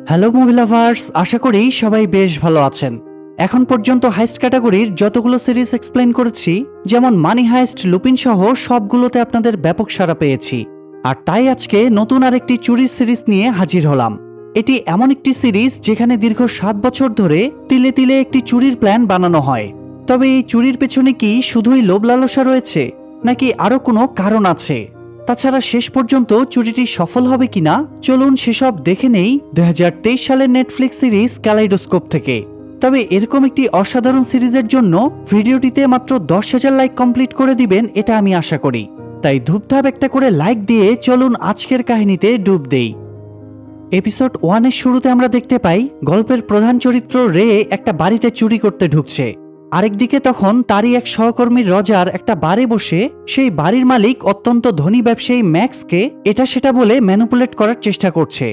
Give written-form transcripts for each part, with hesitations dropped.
Hello movie lovers, আশা করি সবাই বেশ ভালো আছেন। এখন পর্যন্ত হাইস্ট ক্যাটাগরির যতগুলো সিরিজ এক্সপ্লেন করেছি, যেমন মানি হাইস্ট, লুপিন সহ সবগুলোতে আপনাদের ব্যাপক সাড়া পেয়েছি। আর তাই আজকে নতুন আরেকটি চুরির সিরিজ নিয়ে হাজির হলাম। এটি এমন একটি সিরিজ যেখানে দীর্ঘ 7 বছর ধরে তিলে তিলে একটি চুরির প্ল্যান বানানো হয়। তবে এই চুরির পেছনে কি শুধুই লোভ লালসা রয়েছে, নাকি আরো কোনো কারণ আছে? তাছাড়া শেষ পর্যন্ত চুরিটি সফল হবে কিনা, চলুন সেসব দেখে নেই 2023 সালের নেটফ্লিক্স সিরিজ ক্যালাইডোস্কোপ থেকে। তবে এরকম একটি অসাধারণ সিরিজের জন্য ভিডিওটিতে মাত্র 10,000 লাইক কমপ্লিট করে দিবেন, এটা আমি আশা করি। তাই ধূপধাপ একটা করে লাইক দিয়ে চলুন আজকের কাহিনীতে ডুব দেই। এপিসোড 1 এর শুরুতে আমরা দেখতে পাই গল্পের প্রধান চরিত্র রে একটা বাড়িতে চুরি করতে ঢুকছে। আরেকদিকে তখন তারই এক সহকর্মী রজার একটা বারে বসে সেই বাড়ির মালিক অত্যন্ত ধনী ব্যবসায়ী ম্যাক্সকে এটা সেটা বলে ম্যানিপুলেট করার চেষ্টা করছে।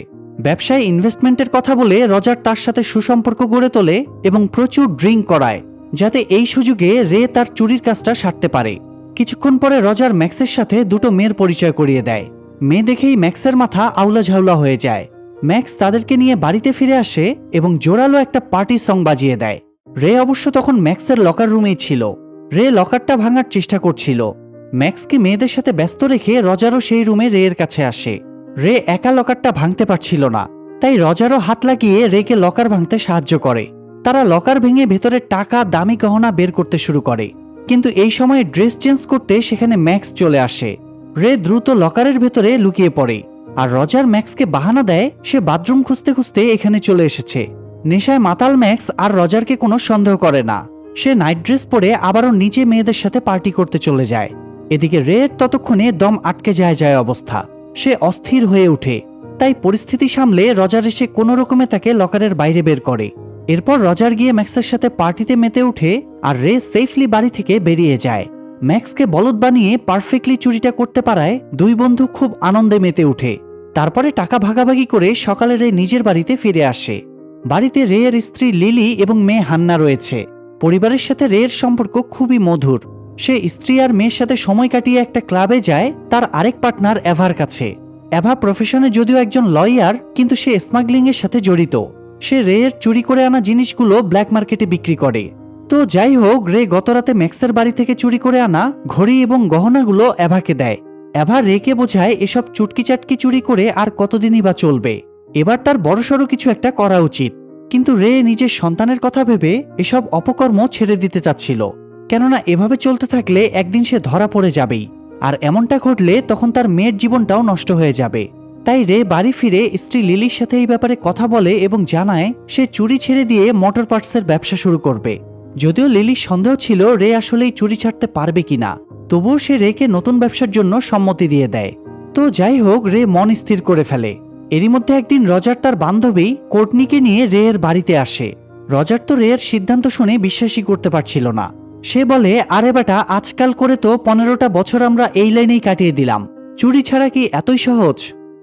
ব্যবসায় ইনভেস্টমেন্টের কথা বলে রজার তার সাথে সুসম্পর্ক গড়ে তোলে এবং প্রচুর ড্রিঙ্ক করায়, যাতে এই সুযোগে রে তার চুরির কাজটা সারতে পারে। কিছুক্ষণ পরে রজার ম্যাক্সের সাথে দুটো মেয়ের পরিচয় করিয়ে দেয়। মেয়ে দেখেই ম্যাক্সের মাথা আউলা ঝাউলা হয়ে যায়। ম্যাক্স তাদেরকে নিয়ে বাড়িতে ফিরে আসে এবং জোরালো একটা পার্টি সং বাজিয়ে দেয়। রে অবশ্য তখন ম্যাক্সের লকার রুমেই ছিল। রে লকারটা ভাঙার চেষ্টা করছিল। ম্যাক্সকে মেয়েদের সাথে ব্যস্ত রেখে রজারও সেই রুমে রে এর কাছে আসে। রে একা লকারটা ভাঙতে পারছিল না, তাই রজারও হাত লাগিয়ে রেকে লকার ভাঙতে সাহায্য করে। তারা লকার ভেঙে ভেতরে টাকা, দামি গহনা বের করতে শুরু করে। কিন্তু এই সময় ড্রেস চেঞ্জ করতে সেখানে ম্যাক্স চলে আসে। রে দ্রুত লকারের ভেতরে লুকিয়ে পড়ে, আর রজার ম্যাক্সকে বাহানা দেয় সে বাথরুম খুঁজতে খুঁজতে এখানে চলে এসেছে। নেশায় মাতাল ম্যাক্স আর রজারকে কোনো সন্দেহ করে না। সে নাইট ড্রেস পরে আবারও নিচে মেয়েদের সাথে পার্টি করতে চলে যায়। এদিকে রের ততক্ষণে দম আটকে যায় অবস্থা। সে অস্থির হয়ে ওঠে। তাই পরিস্থিতি সামলে রজার এসে কোনো রকমে তাকে লকারের বাইরে বের করে। এরপর রজার গিয়ে ম্যাক্সের সাথে পার্টিতে মেতে ওঠে, আর রে সেফলি বাড়ি থেকে বেরিয়ে যায়। ম্যাক্সকে বলদ বানিয়ে পারফেক্টলি চুরিটা করতে পারায় দুই বন্ধু খুব আনন্দে মেতে ওঠে। তারপরে টাকা ভাগাভাগি করে সকালে রে নিজের বাড়িতে ফিরে আসে। বাড়িতে রে এর স্ত্রী লিলি এবং মেয়ে হান্না রয়েছে। পরিবারের সাথে রে এর সম্পর্ক খুবই মধুর। সে স্ত্রী আর মেয়ের সাথে সময় কাটিয়ে একটা ক্লাবে যায় তার আরেক পার্টনার এভার কাছে। এভা প্রফেশনে যদিও একজন লয়ার, কিন্তু সে স্মাগলিং এর সাথে জড়িত। সে রে এর চুরি করে আনা জিনিসগুলো ব্ল্যাক মার্কেটে বিক্রি করে। তো যাই হোক, রে গতরাতে ম্যাক্সের বাড়ি থেকে চুরি করে আনা ঘড়ি এবং গহনাগুলো এভাকে দেয়। এভা রেকে বোঝায় এসব চুটকি চাটকি চুরি করে আর কতদিনই বা চলবে। এবার তার বড়সড় কিছু একটা করা উচিত। কিন্তু রে নিজের সন্তানের কথা ভেবে এসব অপকর্ম ছেড়ে দিতে চাচ্ছিল, কেননা এভাবে চলতে থাকলে একদিন সে ধরা পড়ে যাবেই। আর এমনটা ঘটলে তখন তার মেয়ের জীবনটাও নষ্ট হয়ে যাবে। তাই রে বাড়ি ফিরে স্ত্রী লিলির সাথে এই ব্যাপারে কথা বলে এবং জানায় সে চুরি ছেড়ে দিয়ে মোটর পার্টসের ব্যবসা শুরু করবে। যদিও লিলির সন্দেহ ছিল রে আসলেই চুরি ছাড়তে পারবে কিনা, তবুও সে রেকে নতুন ব্যবসার জন্য সম্মতি দিয়ে দেয়। তো যাই হোক, রে মন স্থির করে ফেলে। এরই মধ্যে একদিন রজার তার বান্ধবী কোর্টনিকে নিয়ে রে এর বাড়িতে আসে। রজার তো রে এর সিদ্ধান্ত শুনে বিশ্বাসই করতে পারছিল না। সে বলে, আরে বেটা, আজকাল করে তো 15টা বছর আমরা এই লাইনেই কাটিয়ে দিলাম, চুরি ছাড়া কি এতই সহজ?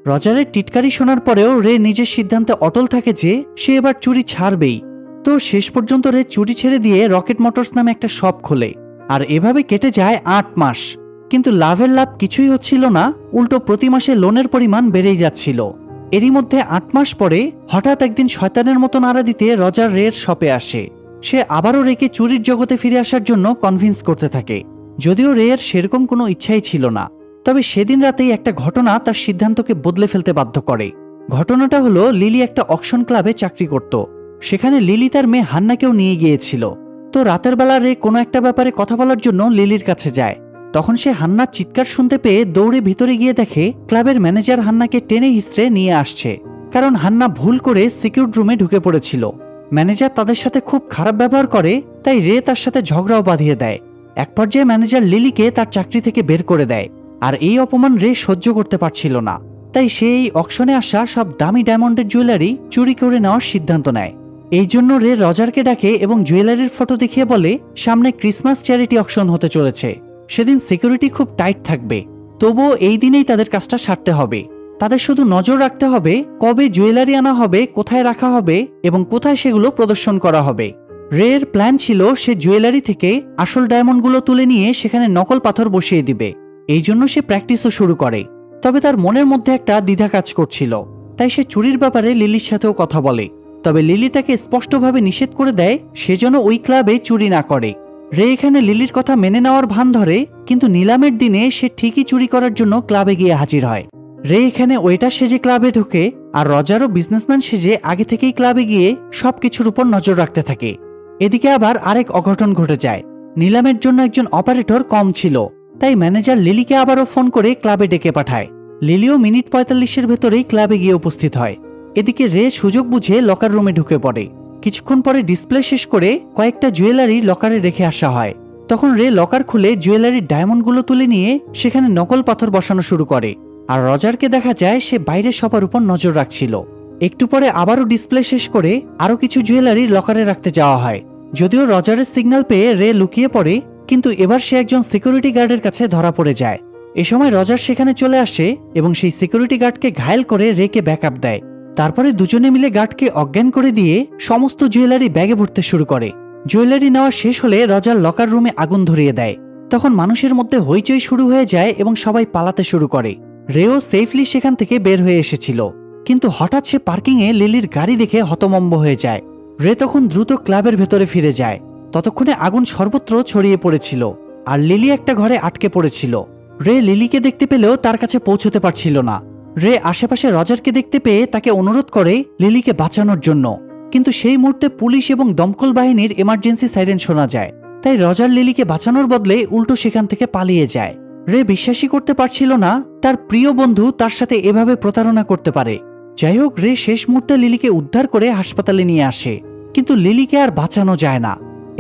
রজারের টিটকারি শোনার পরেও রে নিজের সিদ্ধান্তে অটল থাকে যে সে এবার চুরি ছাড়বেই। তো শেষ পর্যন্ত রে চুরি ছেড়ে দিয়ে রকেট মোটরস নামে একটা শপ খোলে। আর এভাবে কেটে যায় 8 মাস। কিন্তু লাভের লাভ কিছুই হচ্ছিল না, উল্টো প্রতি মাসে লোনের পরিমাণ বেড়েই যাচ্ছিল। এরই মধ্যে 8 মাস পরে হঠাৎ একদিন শয়তানের মতো নাড়া দিতে রজার রের শপে আসে। সে আবারও রেকে চুরির জগতে ফিরে আসার জন্য কনভিন্স করতে থাকে, যদিও রের সেরকম কোনো ইচ্ছাই ছিল না। তবে সেদিন রাতেই একটা ঘটনা তার সিদ্ধান্তকে বদলে ফেলতে বাধ্য করে। ঘটনাটা হলো, লিলি একটা অকশন ক্লাবে চাকরি করত। সেখানে লিলি তার মেয়ে হান্নাকেও নিয়ে গিয়েছিল। তো রাতের বেলা রে কোনো একটা ব্যাপারে কথা বলার জন্য লিলির কাছে যায়। তখন সে হান্নার চিৎকার শুনতে পেয়ে দৌড়ে ভিতরে গিয়ে দেখে ক্লাবের ম্যানেজার হান্নাকে টেনে হিস্ট্রে নিয়ে আসছে, কারণ হান্না ভুল করে সিকিউরড রুমে ঢুকে পড়েছিল। ম্যানেজার তাদের সাথে খুব খারাপ ব্যবহার করে, তাই রে তার সাথে ঝগড়াও বাঁধিয়ে দেয়। এক পর্যায়ে ম্যানেজার লিলিকে তার চাকরি থেকে বের করে দেয়। আর এই অপমান রে সহ্য করতে পারছিল না, তাই সে এই অকশনে আসা সব দামি ডায়মন্ডের জুয়েলারি চুরি করে নেওয়ার সিদ্ধান্ত নেয়। এই জন্য রে রজারকে ডাকে এবং জুয়েলারির ফটো দেখিয়ে বলে সামনে ক্রিসমাস চ্যারিটি অকশন হতে চলেছে, সেদিন সিকিউরিটি খুব টাইট থাকবে। তবুও এই দিনেই তাদের কাজটা সারতে হবে। তাদের শুধু নজর রাখতে হবে কবে জুয়েলারি আনা হবে, কোথায় রাখা হবে এবং কোথায় সেগুলো প্রদর্শন করা হবে। রের প্ল্যান ছিল সে জুয়েলারি থেকে আসল ডায়মন্ডগুলো তুলে নিয়ে সেখানে নকল পাথর বসিয়ে দিবে। এই জন্য সে প্র্যাকটিসও শুরু করে। তবে তার মনের মধ্যে একটা দ্বিধা কাজ করছিল। তাই সে চুরির ব্যাপারে লিলির সাথেও কথা বলে। তবে লিলি তাকে স্পষ্টভাবে নিষেধ করে দেয় সে যেন ওই ক্লাবে চুরি না করে। রে এখানে লিলির কথা মেনে নেওয়ার ভান ধরে, কিন্তু নিলামের দিনে সে ঠিকই চুরি করার জন্য ক্লাবে গিয়ে হাজির হয়। রে এখানে ওয়েটার সেজে ক্লাবে ঢোকে, আর রজারও বিজনেসম্যান সেজে আগে থেকেই ক্লাবে গিয়ে সবকিছুর উপর নজর রাখতে থাকে। এদিকে আবার আরেক অঘটন ঘটে যায়। নিলামের জন্য একজন অপারেটর কম ছিল, তাই ম্যানেজার লিলিকে আবারও ফোন করে ক্লাবে ডেকে পাঠায়। লিলিও মিনিট ৪৫-এর ভেতরেই ক্লাবে গিয়ে উপস্থিত হয়। এদিকে রে সুযোগ বুঝে লকার রুমে ঢুকে পড়ে। কিছুক্ষণ পরে ডিসপ্লে শেষ করে কয়েকটা জুয়েলারি লকারে রেখে আসা হয়। তখন রে লকার খুলে জুয়েলারির ডায়মন্ডগুলো তুলে নিয়ে সেখানে নকল পাথর বসানো শুরু করে। আর রজারকে দেখা যায় সে বাইরে সবার উপর নজর রাখছিল। একটু পরে আবারও ডিসপ্লে শেষ করে আরও কিছু জুয়েলারি লকারে রাখতে যাওয়া হয়। যদিও রজারের সিগন্যাল পেয়ে রে লুকিয়ে পড়ে, কিন্তু এবার সে একজন সিকিউরিটি গার্ডের কাছে ধরা পড়ে যায়। এ সময় রজার সেখানে চলে আসে এবং সেই সিকিউরিটি গার্ডকে ঘায়েল করে রেকে ব্যাকআপ দেয়। তারপরে দুজনে মিলে গার্ডকে অজ্ঞান করে দিয়ে সমস্ত জুয়েলারি ব্যাগে ভরতে শুরু করে। জুয়েলারি নেওয়া শেষ হলে রজার লকার রুমে আগুন ধরিয়ে দেয়। তখন মানুষের মধ্যে হইচই শুরু হয়ে যায় এবং সবাই পালাতে শুরু করে। রেও সেফলি সেখান থেকে বের হয়ে এসেছিল, কিন্তু হঠাৎ সে পার্কিংয়ে লিলির গাড়ি দেখে হতমম্ব হয়ে যায়। রে তখন দ্রুত ক্লাবের ভেতরে ফিরে যায়। ততক্ষণে আগুন সর্বত্র ছড়িয়ে পড়েছিল, আর লিলি একটা ঘরে আটকে পড়েছিল। রে লিলিকে দেখতে পেলেও তার কাছে পৌঁছতে পারছিল না। রে আশেপাশে রজারকে দেখতে পেয়ে তাকে অনুরোধ করে লিলিকে বাঁচানোর জন্য, কিন্তু সেই মুহূর্তে পুলিশ এবং দমকল বাহিনীর এমার্জেন্সি সাইরেন শোনা যায়। তাই রজার লিলিকে বাঁচানোর বদলে উল্টো সেখান থেকে পালিয়ে যায়। রে বিশ্বাসই করতে পারছিল না তার প্রিয় বন্ধু তার সাথে এভাবে প্রতারণা করতে পারে। যাই হোক, রে শেষ মুহূর্তে লিলিকে উদ্ধার করে হাসপাতালে নিয়ে আসে, কিন্তু লিলিকে আর বাঁচানো যায় না।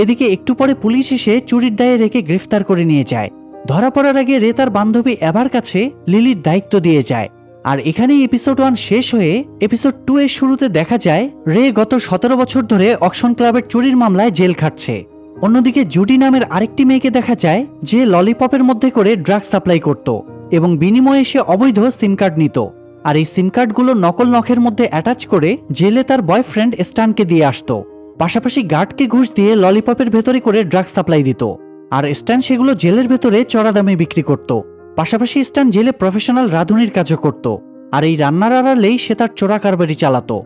এদিকে একটু পরে পুলিশ এসে চুরির দায়ে রেকে গ্রেফতার করে নিয়ে যায়। ধরা পড়ার আগে রে তার বান্ধবী এভার কাছে লিলির দায়িত্ব দিয়ে যায়। আর এখানেই এপিসোড 1 শেষ হয়ে এপিসোড 2 এর শুরুতে দেখা যায় রে গত 17 বছর ধরে অকশন ক্লাবের চুরির মামলায় জেল খাটছে। অন্যদিকে জুডি নামের আরেকটি মেয়েকে দেখা যায় যে ললিপপের মধ্যে করে ড্রাগ সাপ্লাই করত এবং বিনিময়ে সে অবৈধ সিম কার্ড নিত। আর এই সিম কার্ডগুলো নকল নখের মধ্যে অ্যাটাচ করে জেলে তার বয়ফ্রেন্ড স্ট্যানকে দিয়ে আসতো। পাশাপাশি গার্ডকে ঘুষ দিয়ে ললিপপের ভেতরে করে ড্রাগ সাপ্লাই দিত, আর স্ট্যান সেগুলো জেলের ভেতরে চড়া দামে বিক্রি করত। পাশাপাশি স্ট্যান জেলে প্রফেশনাল রাঁধুনির কাজও করত, আর এই রান্নার আড়ালেই সে তার চোরা কারবারি চালাতো।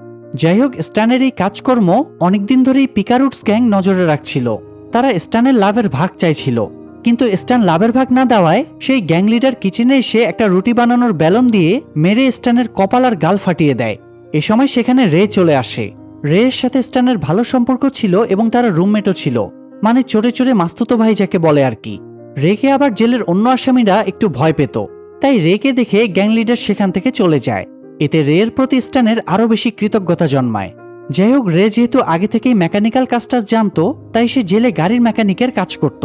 যাই হোক, স্ট্যানের এই কাজকর্ম অনেকদিন ধরেই পিকারুটস গ্যাং নজরে রাখছিল। তারা স্ট্যানের লাভের ভাগ চাইছিল, কিন্তু স্ট্যান লাভের ভাগ না দেওয়ায় সেই গ্যাং লিডার কিচেনে এসে একটা রুটি বানানোর বেলন দিয়ে মেরে স্ট্যানের কপাল আর গাল ফাটিয়ে দেয়। এ সময় সেখানে রে চলে আসে। রের সাথে স্ট্যানের ভালো সম্পর্ক ছিল এবং তারা রুমমেটও ছিল, মানে চোরে চোরে মাস্তুতো ভাই যাকে বলে আর কি। রেকে আবার জেলের অন্য আসামিরা একটু ভয় পেত, তাই রেকে দেখে গ্যাং লিডার সেখান থেকে চলে যায়। এতে রের প্রতি স্ট্যানের আরও বেশি কৃতজ্ঞতা জন্মায়। যাই হোক, রে যেহেতু আগে থেকেই মেকানিক্যাল কাজটা জানতো, তাই সে জেলে গাড়ির মেকানিকের কাজ করত।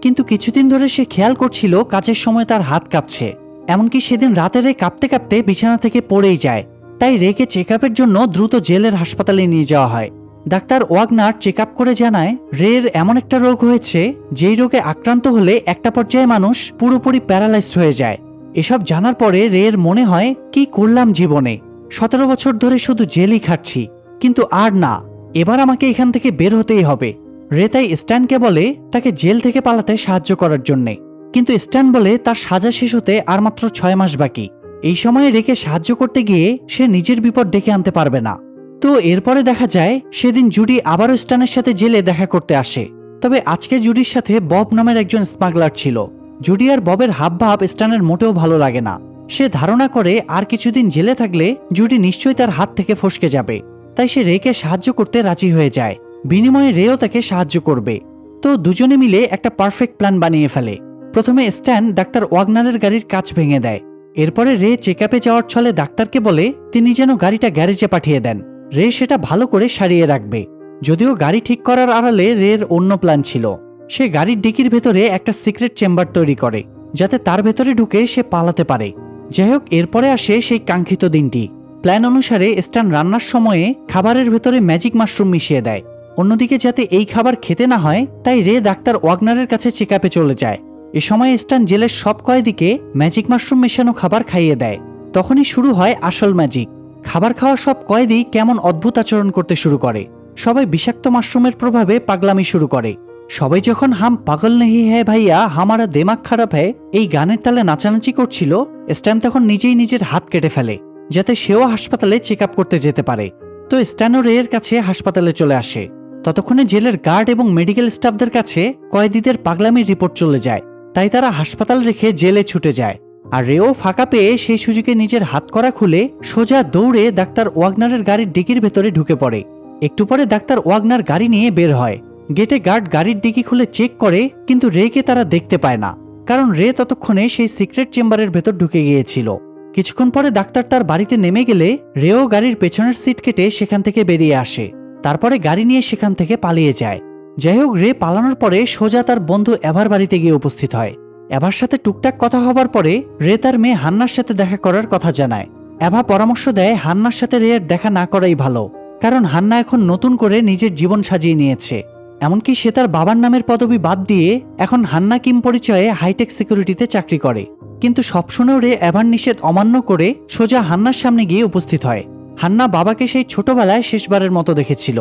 কিন্তু কিছুদিন ধরে সে খেয়াল করছিল কাজের সময় তার হাত কাঁপছে। এমনকি সেদিন রাতে রে কাঁপতে কাঁপতে বিছানা থেকে পড়েই যায়। তাই রেকে চেক আপের জন্য দ্রুত জেলের হাসপাতালে নিয়ে যাওয়া হয়। ডাক্তার ওয়াগনার চেক আপ করে জানায় রের এমন একটা রোগ হয়েছে যেই রোগে আক্রান্ত হলে একটা পর্যায়ে মানুষ পুরোপুরি প্যারালাইজড হয়ে যায়। এসব জানার পরে রের মনে হয়, কি করলাম জীবনে, 17 বছর ধরে শুধু জেলই খাচ্ছি, কিন্তু আর না, এবার আমাকে এখান থেকে বের হতেই হবে। রে তাই স্ট্যানকে বলে তাকে জেল থেকে পালাতে সাহায্য করার জন্যে, কিন্তু স্ট্যান বলে তার সাজা শেষ হতে আর মাত্র 6 মাস বাকি। এই সময়ে রেকে সাহায্য করতে গিয়ে সে নিজের বিপদ ডেকে আনতে পারবে না। তো এরপরে দেখা যায় সেদিন জুডি আবারও স্ট্যানের সাথে জেলে দেখা করতে আসে। তবে আজকে জুডির সাথে বব নামের একজন স্মাগলার ছিল। জুডি আর ববের হাবভাব স্ট্যানের মোটেও ভালো লাগে না। সে ধারণা করে আর কিছুদিন জেলে থাকলে জুডি নিশ্চয়ই তার হাত থেকে ফসকে যাবে, তাই সে রেকে সাহায্য করতে রাজি হয়ে যায়। বিনিময়ে রেও তাকে সাহায্য করবে। তো দুজনে মিলে একটা পারফেক্ট প্ল্যান বানিয়ে ফেলে। প্রথমে স্ট্যান ডাক্তার ওয়াগনারের গাড়ির কাঁচ ভেঙে দেয়। এরপরে রে চেক আপে যাওয়ার ছলে ডাক্তারকে বলে তিনি যেন গাড়িটা গ্যারেজে পাঠিয়ে দেন। রে সেটা ভালো করে সারিয়ে রাখবে। যদিও গাড়ি ঠিক করার আড়ালে রের অন্য প্ল্যান ছিল। সে গাড়ির ডিকির ভেতরে একটা সিক্রেট চেম্বার তৈরি করে, যাতে তার ভেতরে ঢুকে সে পালাতে পারে। যাই হোক, এরপরে আসে সেই কাঙ্ক্ষিত দিনটি। প্ল্যান অনুসারে স্ট্যান রান্নার সময়ে খাবারের ভেতরে ম্যাজিক মাশরুম মিশিয়ে দেয়। অন্যদিকে যাতে এই খাবার খেতে না হয়, তাই রে ডাক্তার ওয়াগনারের কাছে চেক আপে চলে যায়। এ সময় স্ট্যান জেলের সব কয়েদিকে ম্যাজিক মাশরুম মেশানো খাবার খাইয়ে দেয়। তখনই শুরু হয় আসল ম্যাজিক। খাবার খাওয়া সব কয়েদি কেমন অদ্ভুত আচরণ করতে শুরু করে। সবাই বিষাক্ত মাশরুমের প্রভাবে পাগলামি শুরু করে। সবাই যখন হাম পাগল নেহি হ্যায় ভাইয়া হামারা দেমাগ খারাপ হ্যায় এই গানের তালে নাচানাচি করছিল, স্ট্যান তখন নিজেই নিজের হাত কেটে ফেলে। যাতে সেও হাসপাতালে চেক আপ করতে যেতে পারে। তো স্ট্যানও রেয়ের কাছে হাসপাতালে চলে আসে। ততক্ষণে জেলের গার্ড এবং মেডিকেল স্টাফদের কাছে কয়েদিদের পাগলামির রিপোর্ট চলে যায়, তাই তারা হাসপাতাল রেখে জেলে ছুটে যায়। আর রেও ফাঁকা পেয়ে সেই সুযোগে নিজের হাতকড়া খুলে সোজা দৌড়ে ডাক্তার ওয়াগনারের গাড়ির ডিকির ভেতরে ঢুকে পড়ে। একটু পরে ডাক্তার ওয়াগনার গাড়ি নিয়ে বের হয়। গেটে গার্ড গাড়ির ডিকি খুলে চেক করে, কিন্তু রেকে তারা দেখতে পায় না, কারণ রে ততক্ষণে সেই সিক্রেট চেম্বারের ভেতর ঢুকে গিয়েছিল। কিছুক্ষণ পরে ডাক্তার তার বাড়িতে নেমে গেলে রেও গাড়ির পেছনের সিট কেটে সেখান থেকে বেরিয়ে আসে। তারপরে গাড়ি নিয়ে সেখান থেকে পালিয়ে যায়। যাই হোক, রে পালানোর পরে সোজা তার বন্ধু এভার বাড়িতে গিয়ে উপস্থিত হয়। এভার সাথে টুকটাক কথা হবার পরে রে তার মেয়ে হান্নার সাথে দেখা করার কথা জানায়। এভা পরামর্শ দেয় হান্নার সাথে রেয়ের দেখা না করাই ভালো, কারণ হান্না এখন নতুন করে নিজের জীবন সাজিয়ে নিয়েছে। এমনকি সে তার বাবার নামের পদবি বাদ দিয়ে এখন হান্না কিম পরিচয়ে হাইটেক সিকিউরিটিতে চাকরি করে। কিন্তু সব শুনেও রে এভার নিষেধ অমান্য করে সোজা হান্নার সামনে গিয়ে উপস্থিত হয়। হান্না বাবাকে সেই ছোটবেলায় শেষবারের মতো দেখেছিল।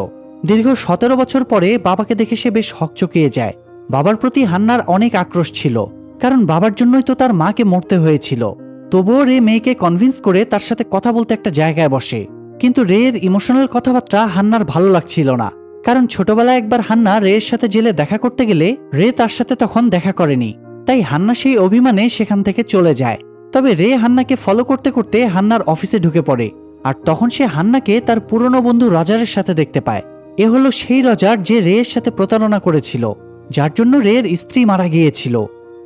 দীর্ঘ 17 বছর পরে বাবাকে দেখে সে বেশ হকচকিয়ে যায়। বাবার প্রতি হান্নার অনেক আক্রোশ ছিল, কারণ বাবার জন্যই তো তার মাকে মরতে হয়েছিল। তবুও রে মেয়েকে কনভিন্স করে তার সাথে কথা বলতে একটা জায়গায় বসে। কিন্তু রেয়ের ইমোশনাল কথাবার্তা হান্নার ভালো লাগছিল না, কারণ ছোটবেলায় একবার হান্না রেয়ের সাথে জেলে দেখা করতে গেলে রে তার সাথে তখন দেখা করেনি, তাই হান্না সেই অভিমানে সেখান থেকে চলে যায়। তবে রে হান্নাকে ফলো করতে করতে হান্নার অফিসে ঢুকে পড়ে, আর তখন সে হান্নাকে তার পুরনো বন্ধু রজারের সাথে দেখতে পায়। এ হলো সেই রজার যে রেয়ের সাথে প্রতারণা করেছিল, যার জন্য রেয়ের স্ত্রী মারা গিয়েছিল।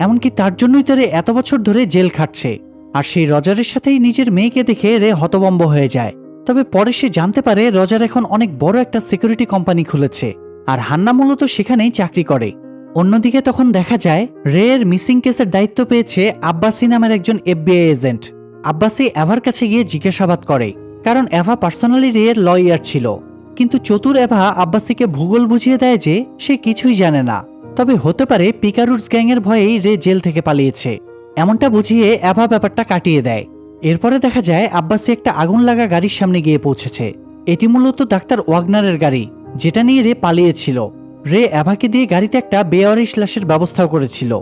এমনকি তার জন্যই তো রে এত বছর ধরে জেল খাটছে। আর সেই রজারের সাথেই নিজের মেয়েকে দেখে রে হতভম্ব হয়ে যায়। তবে পরে সে জানতে পারে রজার এখন অনেক বড় একটা সিকিউরিটি কোম্পানি খুলেছে, আর হান্না মূলত সেখানেই চাকরি করে। অন্যদিকে তখন দেখা যায় রেয়ের মিসিং কেসের দায়িত্ব পেয়েছে আব্বাসি নামের একজন FBI এজেন্ট। আব্বাসি এভার কাছে গিয়ে জিজ্ঞাসাবাদ করে, কারণ এভা পার্সোনালি রেয়ের লয়ার ছিল। কিন্তু চতুর এভা আব্বাসিকে ভূগোল বুঝিয়ে দেয় যে সে কিছুই জানে না, তবে হতে পারে পিকারুটস গ্যাংয়ের ভয়েই রে জেল থেকে পালিয়েছে। এমনটা বুঝিয়ে এভা ব্যাপারটা কাটিয়ে দেয়। এরপরে দেখা যায় আব্বাসি একটা আগুন লাগা গাড়ির সামনে গিয়ে পৌঁছেছে। এটি মূলত ডাক্তার ওয়াগনারের গাড়ি, যেটা নিয়ে রে পালিয়েছিল। রে এভাকে দিয়ে গাড়িতে একটা বেওয়ারিশ লাশের ব্যবস্থাও করেছিল।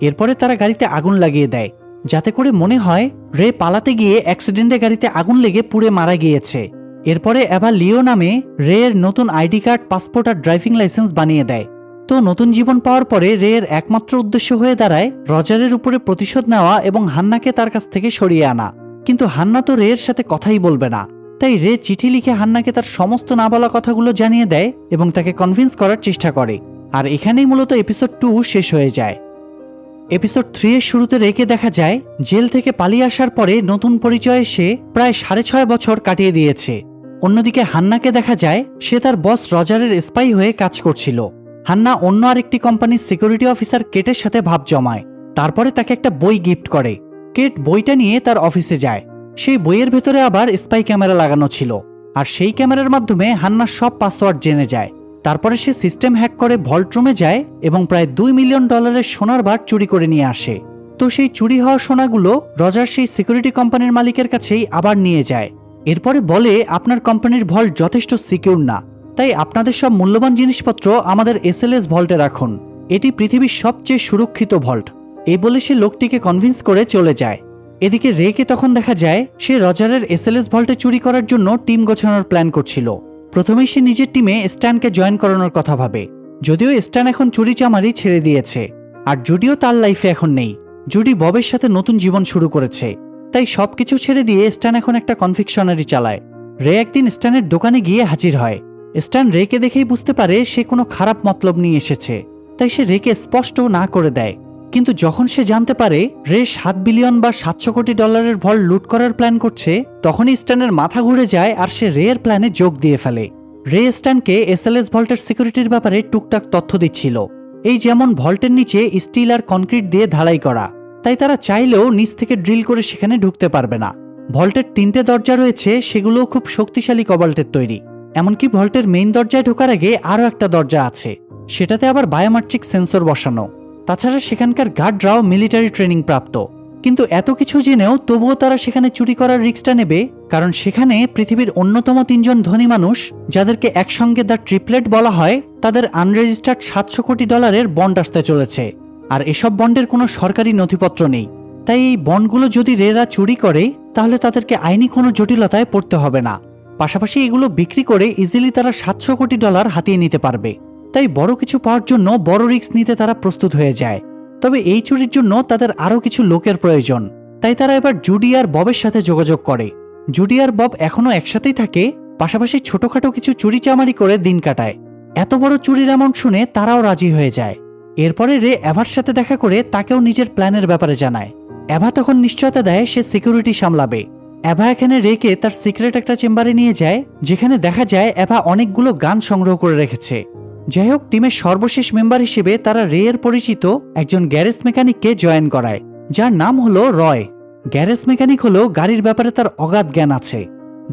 এরপরে তারা গাড়িতে আগুন লাগিয়ে দেয়, যাতে করে মনে হয় রে পালাতে গিয়ে অ্যাক্সিডেন্টে গাড়িতে আগুন লেগে পুড়ে মারা গিয়েছে। এরপরে এভা লিও নামে রেয়ের নতুন আইডি কার্ড, পাসপোর্ট আর ড্রাইভিং লাইসেন্স বানিয়ে দেয়। তো নতুন জীবন পাওয়ার পরে রেয়ের একমাত্র উদ্দেশ্য হয়ে দাঁড়ায় রজারের উপরে প্রতিশোধ নেওয়া এবং হান্নাকে তার কাছ থেকে সরিয়ে আনা। কিন্তু হান্না তো রেয়ের সাথে কথাই বলবে না, তাই রে চিঠি লিখে হান্নাকে তার সমস্ত না বলা কথাগুলো জানিয়ে দেয় এবং তাকে কনভিন্স করার চেষ্টা করে। আর এখানেই মূলত এপিসোড 2 শেষ হয়ে যায়। এপিসোড 3 এর শুরুতে রেকে দেখা যায় জেল থেকে পালিয়ে আসার পরে নতুন পরিচয়ে সে প্রায় 6.5 বছর কাটিয়ে দিয়েছে। অন্যদিকে হান্নাকে দেখা যায় সে তার বস রজারের স্পাই হয়ে কাজ করছিল। হান্না অন্য আরেকটি কোম্পানির সিকিউরিটি অফিসার কেটের সাথে ভাব জমায়। তারপরে তাকে একটা বই গিফট করে। কেট বইটা নিয়ে তার অফিসে যায়। সেই বইয়ের ভেতরে আবার স্পাই ক্যামেরা লাগানো ছিল, আর সেই ক্যামেরার মাধ্যমে হান্নার সব পাসওয়ার্ড জেনে যায়। তারপরে সে সিস্টেম হ্যাক করে ভল্ট রুমে যায় এবং প্রায় $2 মিলিয়ন সোনার বার চুরি করে নিয়ে আসে। তো সেই চুরি হওয়া সোনাগুলো রজার সেই সিকিউরিটি কোম্পানির মালিকের কাছেই আবার নিয়ে যায়। এরপরে বলে, আপনার কোম্পানির ভল্ট যথেষ্ট সিকিউর না, তাই আপনাদের সব মূল্যবান জিনিসপত্র আমাদের SLS ভল্টে রাখুন। এটি পৃথিবীর সবচেয়ে সুরক্ষিত ভল্ট। এই বলে সে লোকটিকে কনভিন্স করে চলে যায়। এদিকে রেকে তখন দেখা যায় সে রজারের SLS ভল্টে চুরি করার জন্য টিম গোছানোর প্ল্যান করছিল। প্রথমেই সে নিজের টিমে স্ট্যানকে জয়েন করানোর কথা ভাবে, যদিও স্ট্যান এখন চুরি চামারি ছেড়ে দিয়েছে, আর জুডিও তার লাইফে এখন নেই। জুডি ববের সাথে নতুন জীবন শুরু করেছে, তাই সবকিছু ছেড়ে দিয়ে স্ট্যান এখন একটা কনফিকশনারি চালায়। রে একদিন স্ট্যানের দোকানে গিয়ে হাজির হয়। স্ট্যান রেকে দেখেই বুঝতে পারে সে কোনো খারাপ মতলব নিয়ে এসেছে, তাই সে রেকে স্পষ্ট না করে দেয়। কিন্তু যখন সে জানতে পারে রে $7 বিলিয়ন বা $700 কোটি ভল্ট লুট করার প্ল্যান করছে, তখনই স্ট্যানের মাথা ঘুরে যায় আর সে রেয়ের প্ল্যানে যোগ দিয়ে ফেলে। রে স্ট্যানকে SLS ভল্টের সিকিউরিটির ব্যাপারে টুকটাক তথ্য দিচ্ছিল। এই যেমন ভল্টের নিচে স্টিল আর কনক্রিট দিয়ে ঢালাই করা, তাই তারা চাইলেও নিচ থেকে ড্রিল করে সেখানে ঢুকতে পারবে না। ভল্টের 3টে দরজা রয়েছে, সেগুলোও খুব শক্তিশালী কবাল্টের তৈরি। এমনকি ভল্টের মেইন দরজায় ঢোকার আগে আরও একটা দরজা আছে, সেটাতে আবার বায়োমেট্রিক সেন্সর বসানো। তাছাড়া সেখানকার গার্ডরাও মিলিটারি ট্রেনিং প্রাপ্ত। কিন্তু এত কিছু জেনেও তবুও তারা সেখানে চুরি করার রিস্কটা নেবে, কারণ সেখানে পৃথিবীর অন্যতম 3 জন ধনী মানুষ, যাদেরকে একসঙ্গে দ্য ট্রিপলেট বলা হয়, তাদের আনরেজিস্টার্ড $700 কোটি বন্ড আসতে চলেছে। আর এসব বন্ডের কোনো সরকারি নথিপত্র নেই, তাই এই বন্ডগুলো যদি রেরা চুরি করে তাহলে তাদেরকে আইনি কোনো জটিলতায় পড়তে হবে না। পাশাপাশি এগুলো বিক্রি করে ইজিলি তারা $700 কোটি হাতিয়ে নিতে পারবে। তাই বড় কিছু পাওয়ার জন্য বড় রিস্ক নিতে তারা প্রস্তুত হয়ে যায়। তবে এই চুরির জন্য তাদের আরও কিছু লোকের প্রয়োজন। তাই তারা এবার জুডি আর ববের সাথে যোগাযোগ করে। জুডি আর বব এখনও একসাথেই থাকে, পাশাপাশি ছোটখাটো কিছু চুরি চামারি করে দিন কাটায়। এত বড় চুরির অ্যামাউন্ট শুনে তারাও রাজি হয়ে যায়। এরপরে রে এভার সাথে দেখা করে তাকেও নিজের প্ল্যানের ব্যাপারে জানায়। এভা তখন নিশ্চয়তা দেয় সে সিকিউরিটি সামলাবে। এভা এখানে রেকে তার সিক্রেট একটা চেম্বারে নিয়ে যায়, যেখানে দেখা যায় এভা অনেকগুলো গান সংগ্রহ করে রেখেছে। যাই হোক, টিমের সর্বশেষ মেম্বার হিসেবে তারা রে এর পরিচিত একজন গ্যারেজ মেকানিককে জয়েন করায়, যার নাম হলো রয়। গ্যারেজ মেকানিক হলো গাড়ির ব্যাপারে তার অগাধ জ্ঞান আছে।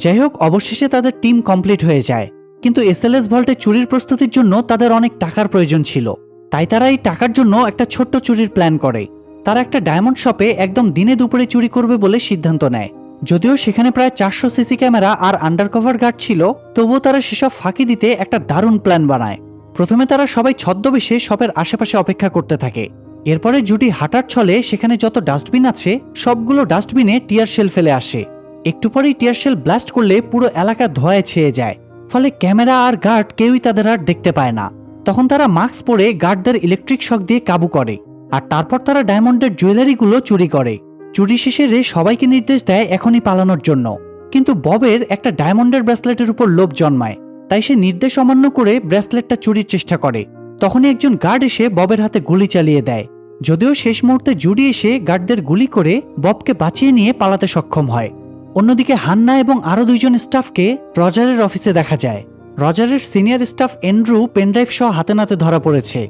যাই হোক, অবশেষে তাদের টিম কমপ্লিট হয়ে যায়। কিন্তু এসএলএস ভল্টে চুরির প্রস্তুতির জন্য তাদের অনেক টাকার প্রয়োজন ছিল। তাই তারা এই টাকার জন্য একটা ছোট্ট চুরির প্ল্যান করে। তারা একটা ডায়মন্ড শপে একদম দিনে দুপুরে চুরি করবে বলে সিদ্ধান্ত নেয়। যদিও সেখানে প্রায় 400 সিসি ক্যামেরা আর আন্ডারকভার গার্ড ছিল, তবুও তারা সেসব ফাঁকি দিতে একটা দারুণ প্ল্যান বানায়। প্রথমে তারা সবাই ছদ্মবেশে শপের আশেপাশে অপেক্ষা করতে থাকে। এরপরে জুডি হাঁটার ছলে সেখানে যত ডাস্টবিন আছে সবগুলো ডাস্টবিনে টিয়ার শেল ফেলে আসে। একটু পরেই টিয়ার শেল ব্লাস্ট করলে পুরো এলাকা ধোঁয়ায় ছেয়ে যায়। ফলে ক্যামেরা আর গার্ড কেউই তাদের আর দেখতে পায় না। তখন তারা মাস্ক পরে গার্ডদের ইলেকট্রিক শক দিয়ে কাবু করে, আর তারপর তারা ডায়মন্ডের জুয়েলারিগুলো চুরি করে। চুরি শেষে রে সবাইকে নির্দেশ দেয় এখনই পালানোর জন্য। কিন্তু ববের একটা ডায়মন্ডের ব্রেসলেটের উপর লোভ জন্মায়, তাই সে নির্দেশ অমান্য করে ব্রেসলেটটা চুরির চেষ্টা করে। তখনই একজন গার্ড এসে ববের হাতে গুলি চালিয়ে দেয়। যদিও শেষ মুহূর্তে জুডি এসে গার্ডদের গুলি করে ববকে বাঁচিয়ে নিয়ে পালাতে সক্ষম হয়। অন্যদিকে হান্না এবং আরও 2 জন স্টাফকে রজারের অফিসে দেখা যায়। রজারের সিনিয়র স্টাফ এন্ড্রু পেনড্রাইভ সহ হাতে নাতে ধরা পড়েছে।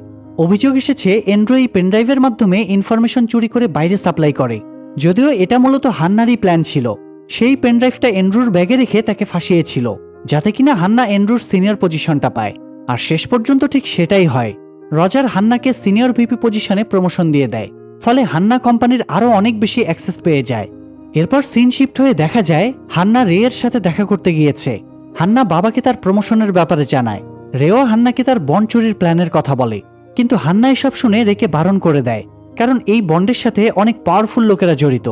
অভিযোগ এসেছে এন্ড্রু এই পেনড্রাইভের মাধ্যমে ইনফরমেশন চুরি করে বাইরে সাপ্লাই করে। যদিও এটা মূলত হান্নারই প্ল্যান ছিল। সেই পেনড্রাইভটা এন্ড্রুর ব্যাগে রেখে তাকে ফাঁসিয়েছিল, যাতে কিনা হান্না এন্ড্রুর সিনিয়র পজিশনটা পায়। আর শেষ পর্যন্ত ঠিক সেটাই হয়। রজার হান্নাকে সিনিয়র ভিপি পজিশনে প্রমোশন দিয়ে দেয়। ফলে হান্না কোম্পানির আরও অনেক বেশি অ্যাক্সেস পেয়ে যায়। এরপর সিন শিফট হয়ে দেখা যায় হান্না রে এর সাথে দেখা করতে গিয়েছে। হান্না বাবাকে তার প্রমোশনের ব্যাপারে জানায়। রেও হান্নাকে তার বন্ড চুরির প্ল্যানের কথা বলে, কিন্তু হান্না এসব শুনে রেকে বারণ করে দেয়, কারণ এই বন্ডের সাথে অনেক পাওয়ারফুল লোকেরা জড়িত।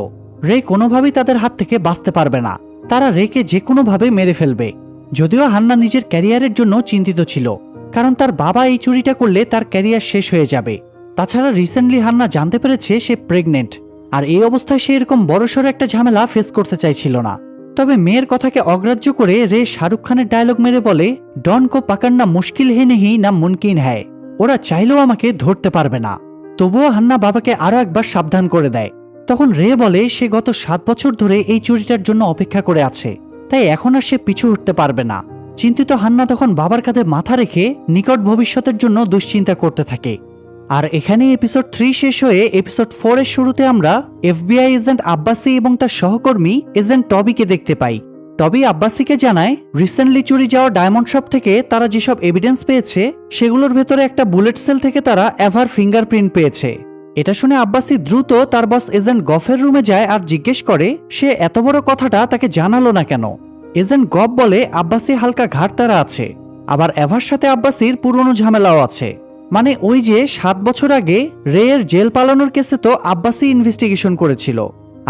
রে কোনোভাবেই তাদের হাত থেকে বাঁচতে পারবে না। তারা রেকে যে কোনোভাবে মেরে ফেলবে। যদিও হান্না নিজের ক্যারিয়ারের জন্য চিন্তিত ছিল, কারণ তার বাবা এই চুরিটা করলে তার ক্যারিয়ার শেষ হয়ে যাবে। তাছাড়া রিসেন্টলি হান্না জানতে পেরেছে সে প্রেগনেন্ট, আর এই অবস্থায় সে এরকম বড়সড় একটা ঝামেলা ফেস করতে চাইছিল না। তবে মেয়ের কথাকে অগ্রাহ্য করে রে শাহরুখ খানের ডায়লগ মেরে বলে, ডন কো পাকান্না মুশকিল হে নেহি না মুমকিন হ্যায়। ওরা চাইলেও আমাকে ধরতে পারবে না। তবুও হান্না বাবাকে আরও একবার সাবধান করে দেয়। তখন রে বলে সে গত 7 বছর ধরে এই চুরিটার জন্য অপেক্ষা করে আছে, তাই এখন আর সে পিছু হটতে পারবে না। চিন্তিত হান্না তখন বাবার কাঁধে মাথা রেখে নিকট ভবিষ্যতের জন্য দুশ্চিন্তা করতে থাকে। আর এখানে এপিসোড 3 শেষ হয়ে এপিসোড 4 এর শুরুতে আমরা এফবিআই এজেন্ট আব্বাসি এবং তার সহকর্মী এজেন্ট টবিকে দেখতে পাই। টবি আব্বাসিকে জানায় রিসেন্টলি চুরি যাওয়া ডায়মন্ড শপ থেকে তারা যেসব এভিডেন্স পেয়েছে সেগুলোর ভেতরে একটা বুলেট সেল থেকে তারা এভার ফিঙ্গারপ্রিন্ট পেয়েছে। এটা শুনে আব্বাসি দ্রুত তার বস এজেন্ট গফের রুমে যায় আর জিজ্ঞেস করে সে এত বড় কথাটা তাকে জানালো না কেন। এজেন্ট গফ বলে আব্বাসি হালকা ঘাটতারা আছে, আবার এভার সাথে আব্বাসির পুরনো ঝামেলাও আছে। মানে ওই যে 7 বছর আগে রে এর জেল পালানোর কেসে তো আব্বাসি ইনভেস্টিগেশন করেছিল,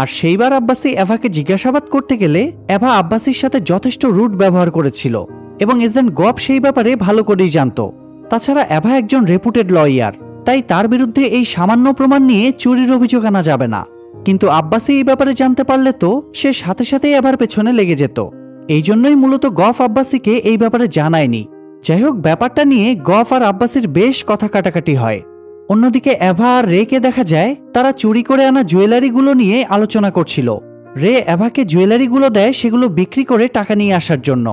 আর সেইবার আব্বাসি এভাকে জিজ্ঞাসাবাদ করতে গেলে এভা আব্বাসির সাথে যথেষ্ট রুড ব্যবহার করেছিল, এবং এজেন্ট গফ সেই ব্যাপারে ভালো করেই জানত। তাছাড়া এভা একজন রেপুটেড লয়ার, তাই তার বিরুদ্ধে এই সামান্য প্রমাণ নিয়ে চুরির অভিযোগ আনা যাবে না। কিন্তু আব্বাসি এই ব্যাপারে জানতে পারলে তো সে সাথে সাথেই এভার পেছনে লেগে যেত। এই জন্যই মূলত গফ আব্বাসিকে এই ব্যাপারে জানায়নি। যাই হোক, ব্যাপারটা নিয়ে গফ আর আব্বাসির বেশ কথা কাটাকাটি হয়। অন্যদিকে এভা আর রেকে দেখা যায় তারা চুরি করে আনা জুয়েলারিগুলো নিয়ে আলোচনা করছিল। রে এভাকে জুয়েলারিগুলো দেয় সেগুলো বিক্রি করে টাকা নিয়ে আসার জন্য।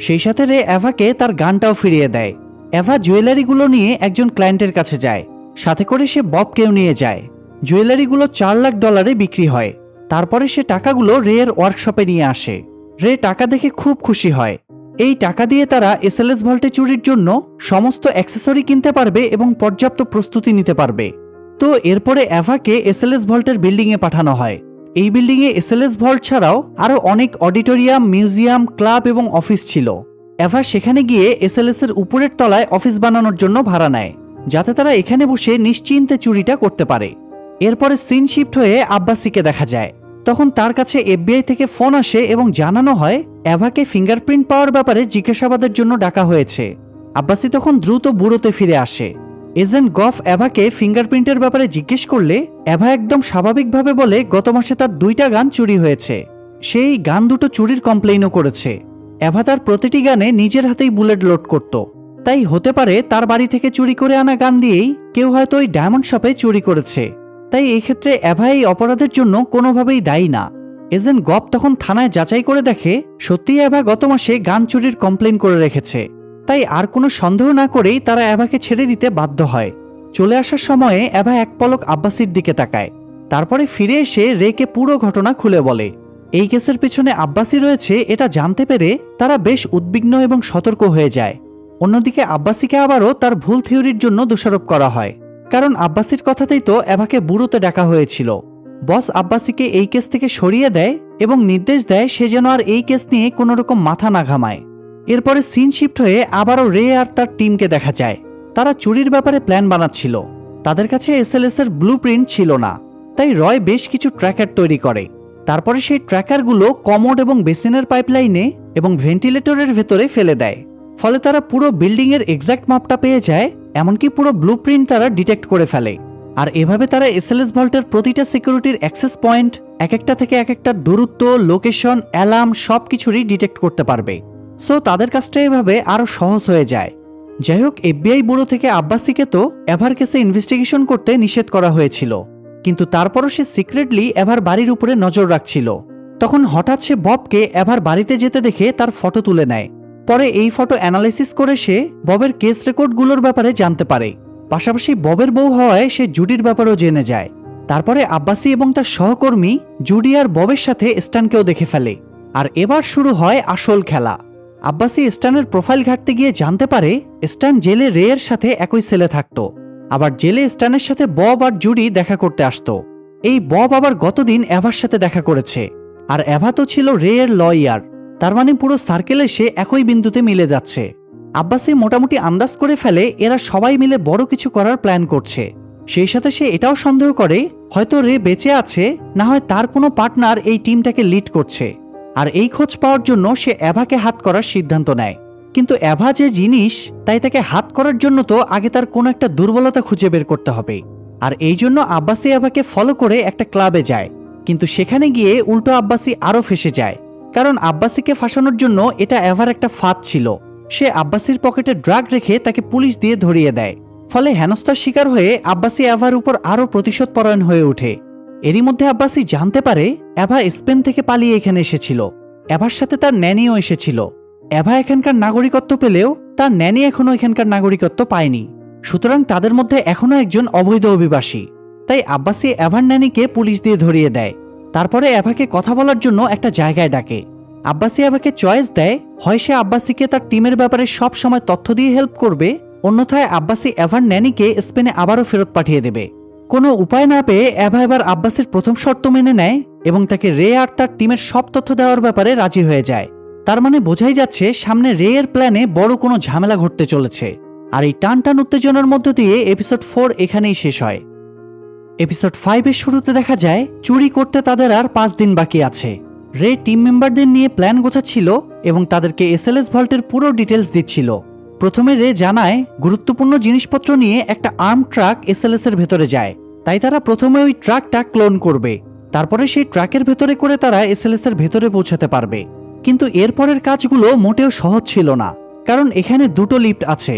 সেই সাথে রে এভাকে তার গানটাও ফিরিয়ে দেয়। এভা জুয়েলারিগুলো নিয়ে একজন ক্লায়েন্টের কাছে যায়, সাথে করে সে ববকেও নিয়ে যায়। জুয়েলারিগুলো $4 লাখ বিক্রি হয়। তারপরে সে টাকাগুলো রে এর ওয়ার্কশপে নিয়ে আসে। রে টাকা দেখে খুব খুশি হয়। এই টাকা দিয়ে তারা এসএলএস ভল্টে চুরির জন্য সমস্ত অ্যাক্সেসরি কিনতে পারবে এবং পর্যাপ্ত প্রস্তুতি নিতে পারবে। তো এরপরে এভাকে এসএলএস ভল্টের বিল্ডিংয়ে পাঠানো হয়। এই বিল্ডিংয়ে এসএলএস ভল্ট ছাড়াও আরও অনেক অডিটোরিয়াম, মিউজিয়াম, ক্লাব এবং অফিস ছিল। এভা সেখানে গিয়ে এসএলএস এর উপরের তলায় অফিস বানানোর জন্য ভাড়া নেয়, যাতে তারা এখানে বসে নিশ্চিন্তে চুরিটা করতে পারে। এরপরে সিন শিফট হয়ে আব্বাসিকে দেখা যায়। তখন তার কাছে এফবিআই থেকে ফোন আসে এবং জানানো হয় এভাকে ফিঙ্গারপ্রিন্ট পাওয়ার ব্যাপারে জিজ্ঞাসাবাদের জন্য ডাকা হয়েছে। আব্বাসি তখন দ্রুত ব্যুরোতে ফিরে আসে। এজেন্ট গফ এভাকে ফিঙ্গারপ্রিন্টের ব্যাপারে জিজ্ঞেস করলে এভা একদম স্বাভাবিকভাবে বলে গত মাসে তার 2টা গান চুরি হয়েছে। সেই গান দুটো চুরির কমপ্লেইনও করেছে। এভা তার প্রতিটি গানে নিজের হাতেই বুলেট লোড করত। তাই হতে পারে তার বাড়ি থেকে চুরি করে আনা গান দিয়েই কেউ হয়তো ওই ডায়মন্ড শপে চুরি করেছে। তাই এই ক্ষেত্রে এভা এই অপরাধের জন্য কোনোভাবেই দায়ী না। এজেন্ট গফ তখন থানায় যাচাই করে দেখে সত্যিই এভা গত মাসে গান চুরির কমপ্লেইন করে রেখেছে। তাই আর কোনো সন্দেহ না করেই তারা এভাকে ছেড়ে দিতে বাধ্য হয়। চলে আসার সময়ে এভা এক পলক আব্বাসির দিকে তাকায়। তারপরে ফিরে এসে রেকে পুরো ঘটনা খুলে বলে। এই কেসের পেছনে আব্বাসি রয়েছে এটা জানতে পেরে তারা বেশ উদ্বিগ্ন এবং সতর্ক হয়ে যায়। অন্যদিকে আব্বাসিকে আবারও তার ভুল থিওরির জন্য দোষারোপ করা হয়, কারণ আব্বাসির কথাতেই তো এভাকে ব্যুরোতে ডাকা হয়েছিল। বস আব্বাসিকে এই কেস থেকে সরিয়ে দেয় এবং নির্দেশ দেয় সে যেন আর এই কেস নিয়ে কোনো রকম মাথা না ঘামায়। এরপরে সিন শিফট হয়ে আবারও রে আর তার টিমকে দেখা যায়। তারা চুরির ব্যাপারে প্ল্যান বানাচ্ছিল। তাদের কাছে এসএলএস এর ব্লুপ্রিন্ট ছিল না, তাই রয় বেশ কিছু ট্র্যাকার তৈরি করে। তারপরে সেই ট্র্যাকারগুলো কমোড এবং বেসিনের পাইপলাইনে এবং ভেন্টিলেটরের ভেতরে ফেলে দেয়। ফলে তারা পুরো বিল্ডিংয়ের এক্স্যাক্ট মাপটা পেয়ে যায়, এমনকি পুরো ব্লুপ্রিন্ট তারা ডিটেক্ট করে ফেলে। আর এভাবে তারা এসএলএস ভল্টের প্রতিটা সিকিউরিটির অ্যাক্সেস পয়েন্ট, এক একটা থেকে এক একটা দূরত্ব, লোকেশন, অ্যালার্ম সব কিছুরই ডিটেক্ট করতে পারবে। সো তাদের কাজটা এভাবে আরও সহজ হয়ে যায়। যাই হোক, এফবিআই ব্যুরো থেকে আব্বাসিকে তো এভার কেসে ইনভেস্টিগেশন করতে নিষেধ করা হয়েছিল, কিন্তু তারপরও সে সিক্রেটলি এভার বাড়ির উপরে নজর রাখছিল। তখন হঠাৎ সে ববকে এভার বাড়িতে যেতে দেখে তার ফটো তুলে নেয়। পরে এই ফটো অ্যানালাইসিস করে সে ববের কেস রেকর্ডগুলোর ব্যাপারে জানতে পারে। পাশাপাশি ববের বউ হওয়ায় সে জুডির ব্যাপারেও জেনে যায়। তারপরে আব্বাসি এবং তার সহকর্মী জুডি আর ববের সাথে স্ট্যানকেও দেখে ফেলে। আর এবার শুরু হয় আসল খেলা। আব্বাসি স্ট্যানের প্রোফাইল ঘাঁটতে গিয়ে জানতে পারে স্ট্যান জেলে রে এর সাথে একই সেলে থাকত। আবার জেলে স্ট্যানের সাথে বব আর জুডি দেখা করতে আসতো। এই বব আবার গতদিন এভার সাথে দেখা করেছে। আর এভা তো ছিল রে এর লয়ার। তার মানে পুরো সার্কেলে সে একই বিন্দুতে মিলে যাচ্ছে। আব্বাসি মোটামুটি আন্দাজ করে ফেলে এরা সবাই মিলে বড় কিছু করার প্ল্যান করছে। সেই সাথে সে এটাও সন্দেহ করে হয়তো রে বেঁচে আছে, না হয় তার কোনো পার্টনার এই টিমটাকে লিড করছে। আর এই খোঁজ পাওয়ার জন্য সে এভাকে হাত করার সিদ্ধান্ত নেয়। কিন্তু এভা যে জিনিস, তাই তাকে হাত করার জন্য তো আগে তার কোনো একটা দুর্বলতা খুঁজে বের করতে হবে। আর এই জন্য আব্বাসি এভাকে ফলো করে একটা ক্লাবে যায়। কিন্তু সেখানে গিয়ে উল্টো আব্বাসি আরও ফেঁসে যায়, কারণ আব্বাসিকে ফাঁসানোর জন্য এটা এভার একটা ফাঁদ ছিল। সে আব্বাসির পকেটে ড্রাগ রেখে তাকে পুলিশ দিয়ে ধরিয়ে দেয়। ফলে হেনস্থার শিকার হয়ে আব্বাসি এভার উপর আরও প্রতিশোধ পরায়ণ হয়ে ওঠে। এরই মধ্যে আব্বাসি জানতে পারে এভা স্পেন থেকে পালিয়ে এখানে এসেছিল। এভার সাথে তার ন্যানিও এসেছিল। এভা এখানকার নাগরিকত্ব পেলেও তার ন্যানি এখনো এখানকার নাগরিকত্ব পায়নি। সুতরাং তাদের মধ্যে এখনো একজন অবৈধ অভিবাসী। তাই আব্বাসি এভার ন্যানিকে পুলিশ দিয়ে ধরিয়ে দেয়। তারপরে এভাকে কথা বলার জন্য একটা জায়গায় ডাকে। আব্বাসি এভাকে চয়েস দেয়, হয় সে আব্বাসিকে তার টিমের ব্যাপারে সব সময় তথ্য দিয়ে হেল্প করবে, অন্যথায় আব্বাসি এভার ন্যানিকে স্পেনে আবারও ফেরত পাঠিয়ে দেবে। কোনো উপায় না পেয়ে এভা এবার আব্বাসির প্রথম শর্ত মেনে নেয় এবং তাকে রে আর তার টিমের সব তথ্য দেওয়ার ব্যাপারে রাজি হয়ে যায়। তার মানে বোঝাই যাচ্ছে সামনে রে এর প্ল্যানে বড় কোনো ঝামেলা ঘটতে চলেছে। আর এই টান উত্তেজনার মধ্য দিয়ে এপিসোড 4 এখানেই শেষ হয়। এপিসোড 5 এর শুরুতে দেখা যায় চুরি করতে তাদের আর 5 দিন বাকি আছে। রে টিম মেম্বারদের নিয়ে প্ল্যান গোছাচ্ছিল এবং তাদেরকে এসএলএস ভল্টের পুরো ডিটেলস দিচ্ছিল। প্রথমে রে জানায় গুরুত্বপূর্ণ জিনিসপত্র নিয়ে একটা আর্ম ট্রাক এসএলএস এর ভেতরে যায়, তাই তারা প্রথমে ওই ট্রাকটা ক্লোন করবে। তারপরে সেই ট্রাকের ভেতরে করে তারা এসএলএস এর ভেতরে পৌঁছাতে পারবে। কিন্তু এরপরের কাজগুলো মোটেও সহজ ছিল না, কারণ এখানে দুটো লিফট আছে।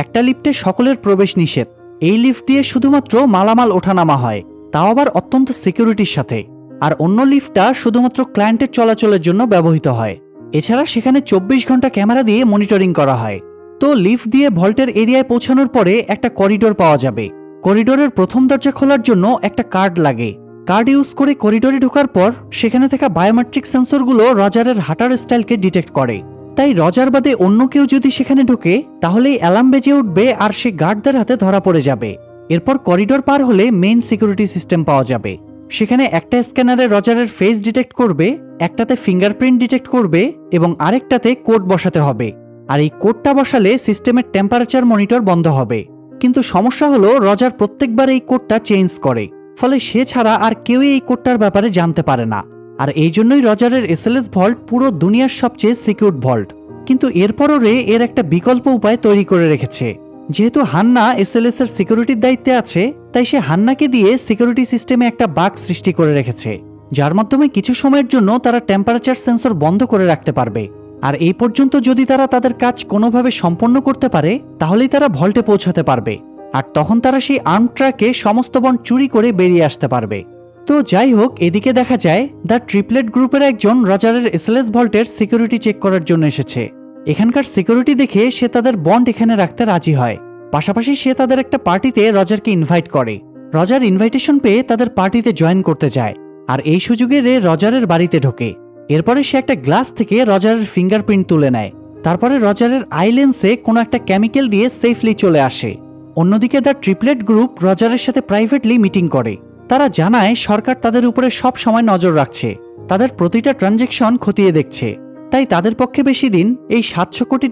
একটা লিফটে সকলের প্রবেশ নিষেধ। এই লিফট দিয়ে শুধুমাত্র মালামাল ওঠানামা হয়, তাও আবার অত্যন্ত সিকিউরিটির সাথে। আর অন্য লিফটটা শুধুমাত্র ক্লায়েন্টের চলাচলের জন্য ব্যবহৃত হয়। এছাড়া সেখানে 24 ঘন্টা ক্যামেরা দিয়ে মনিটরিং করা হয়। তো লিফট দিয়ে ভল্টের এরিয়ায় পৌঁছানোর পরে একটা করিডোর পাওয়া যাবে। করিডোরের প্রথম দরজা খোলার জন্য একটা কার্ড লাগে। কার্ড ইউজ করে করিডোরে ঢোকার পর সেখানে থাকা বায়োমেট্রিক সেন্সরগুলো রজারের হাঁটার স্টাইলকে ডিটেক্ট করে। তাই রজার বাদে অন্য কেউ যদি সেখানে ঢোকে তাহলেই অ্যালার্ম বেজে উঠবে আর সে গার্ডদের হাতে ধরা পড়ে যাবে। এরপর করিডোর পার হলে মেইন সিকিউরিটি সিস্টেম পাওয়া যাবে। সেখানে একটা স্ক্যানারে রজারের ফেস ডিটেক্ট করবে, একটাতে ফিঙ্গারপ্রিন্ট ডিটেক্ট করবে এবং আরেকটাতে কোড বসাতে হবে। আর এই কোডটা বসালে সিস্টেমের টেম্পারেচার মনিটর বন্ধ হবে। কিন্তু সমস্যা হলো রজার প্রত্যেকবার এই কোডটা চেঞ্জ করে। ফলে সে ছাড়া আর কেউই এই কোডটার ব্যাপারে জানতে পারে না। আর এই জন্যই রজারের এসএলএস ভল্ট পুরো দুনিয়ার সবচেয়ে সিকিউর ভল্ট। কিন্তু এরপরও রে এর একটা বিকল্প উপায় তৈরি করে রেখেছে। যেহেতু হান্না এসএলএস এর সিকিউরিটির দায়িত্বে আছে, তাই সে হান্নাকে দিয়ে সিকিউরিটি সিস্টেমে একটা বাগ সৃষ্টি করে রেখেছে, যার মাধ্যমে কিছু সময়ের জন্য তারা টেম্পারেচার সেন্সর বন্ধ করে রাখতে পারবে। আর এই পর্যন্ত যদি তারা তাদের কাজ কোনোভাবে সম্পন্ন করতে পারে, তাহলেই তারা ভল্টে পৌঁছাতে পারবে। আর তখন তারা সেই আর্ম ট্রাকে সমস্ত বন্ড চুরি করে বেরিয়ে আসতে পারবে। তো যাই হোক, এদিকে দেখা যায় দ্য ট্রিপলেট গ্রুপের একজন রজারের এসএলএস ভল্টের সিকিউরিটি চেক করার জন্য এসেছে। এখানকার সিকিউরিটি দেখে সে তাদের বন্ড এখানে রাখতে রাজি হয়। পাশাপাশি সে তাদের একটা পার্টিতে রজারকে ইনভাইট করে। রজার ইনভাইটেশন পেয়ে তাদের পার্টিতে জয়েন করতে যায়। আর এই সুযোগে রে রজারের বাড়িতে ঢোকে। এরপরে সে একটা গ্লাস থেকে রজারের ফিঙ্গারপ্রিন্ট তুলে নেয়। তারপরে রজারের আই লেন্সে কোনো একটা কেমিক্যাল দিয়ে সেফলি চলে আসে। অন্যদিকে দ্য ট্রিপলেট গ্রুপ রজারের সাথে প্রাইভেটলি মিটিং করে। তারা জানায় সরকার তাদের উপরে সব সময় নজর রাখছে, তাদের প্রতিটা ট্রানজ্যাকশন খতিয়ে দেখছে। তাই তাদের পক্ষে বেশি দিন এই $700 কোটি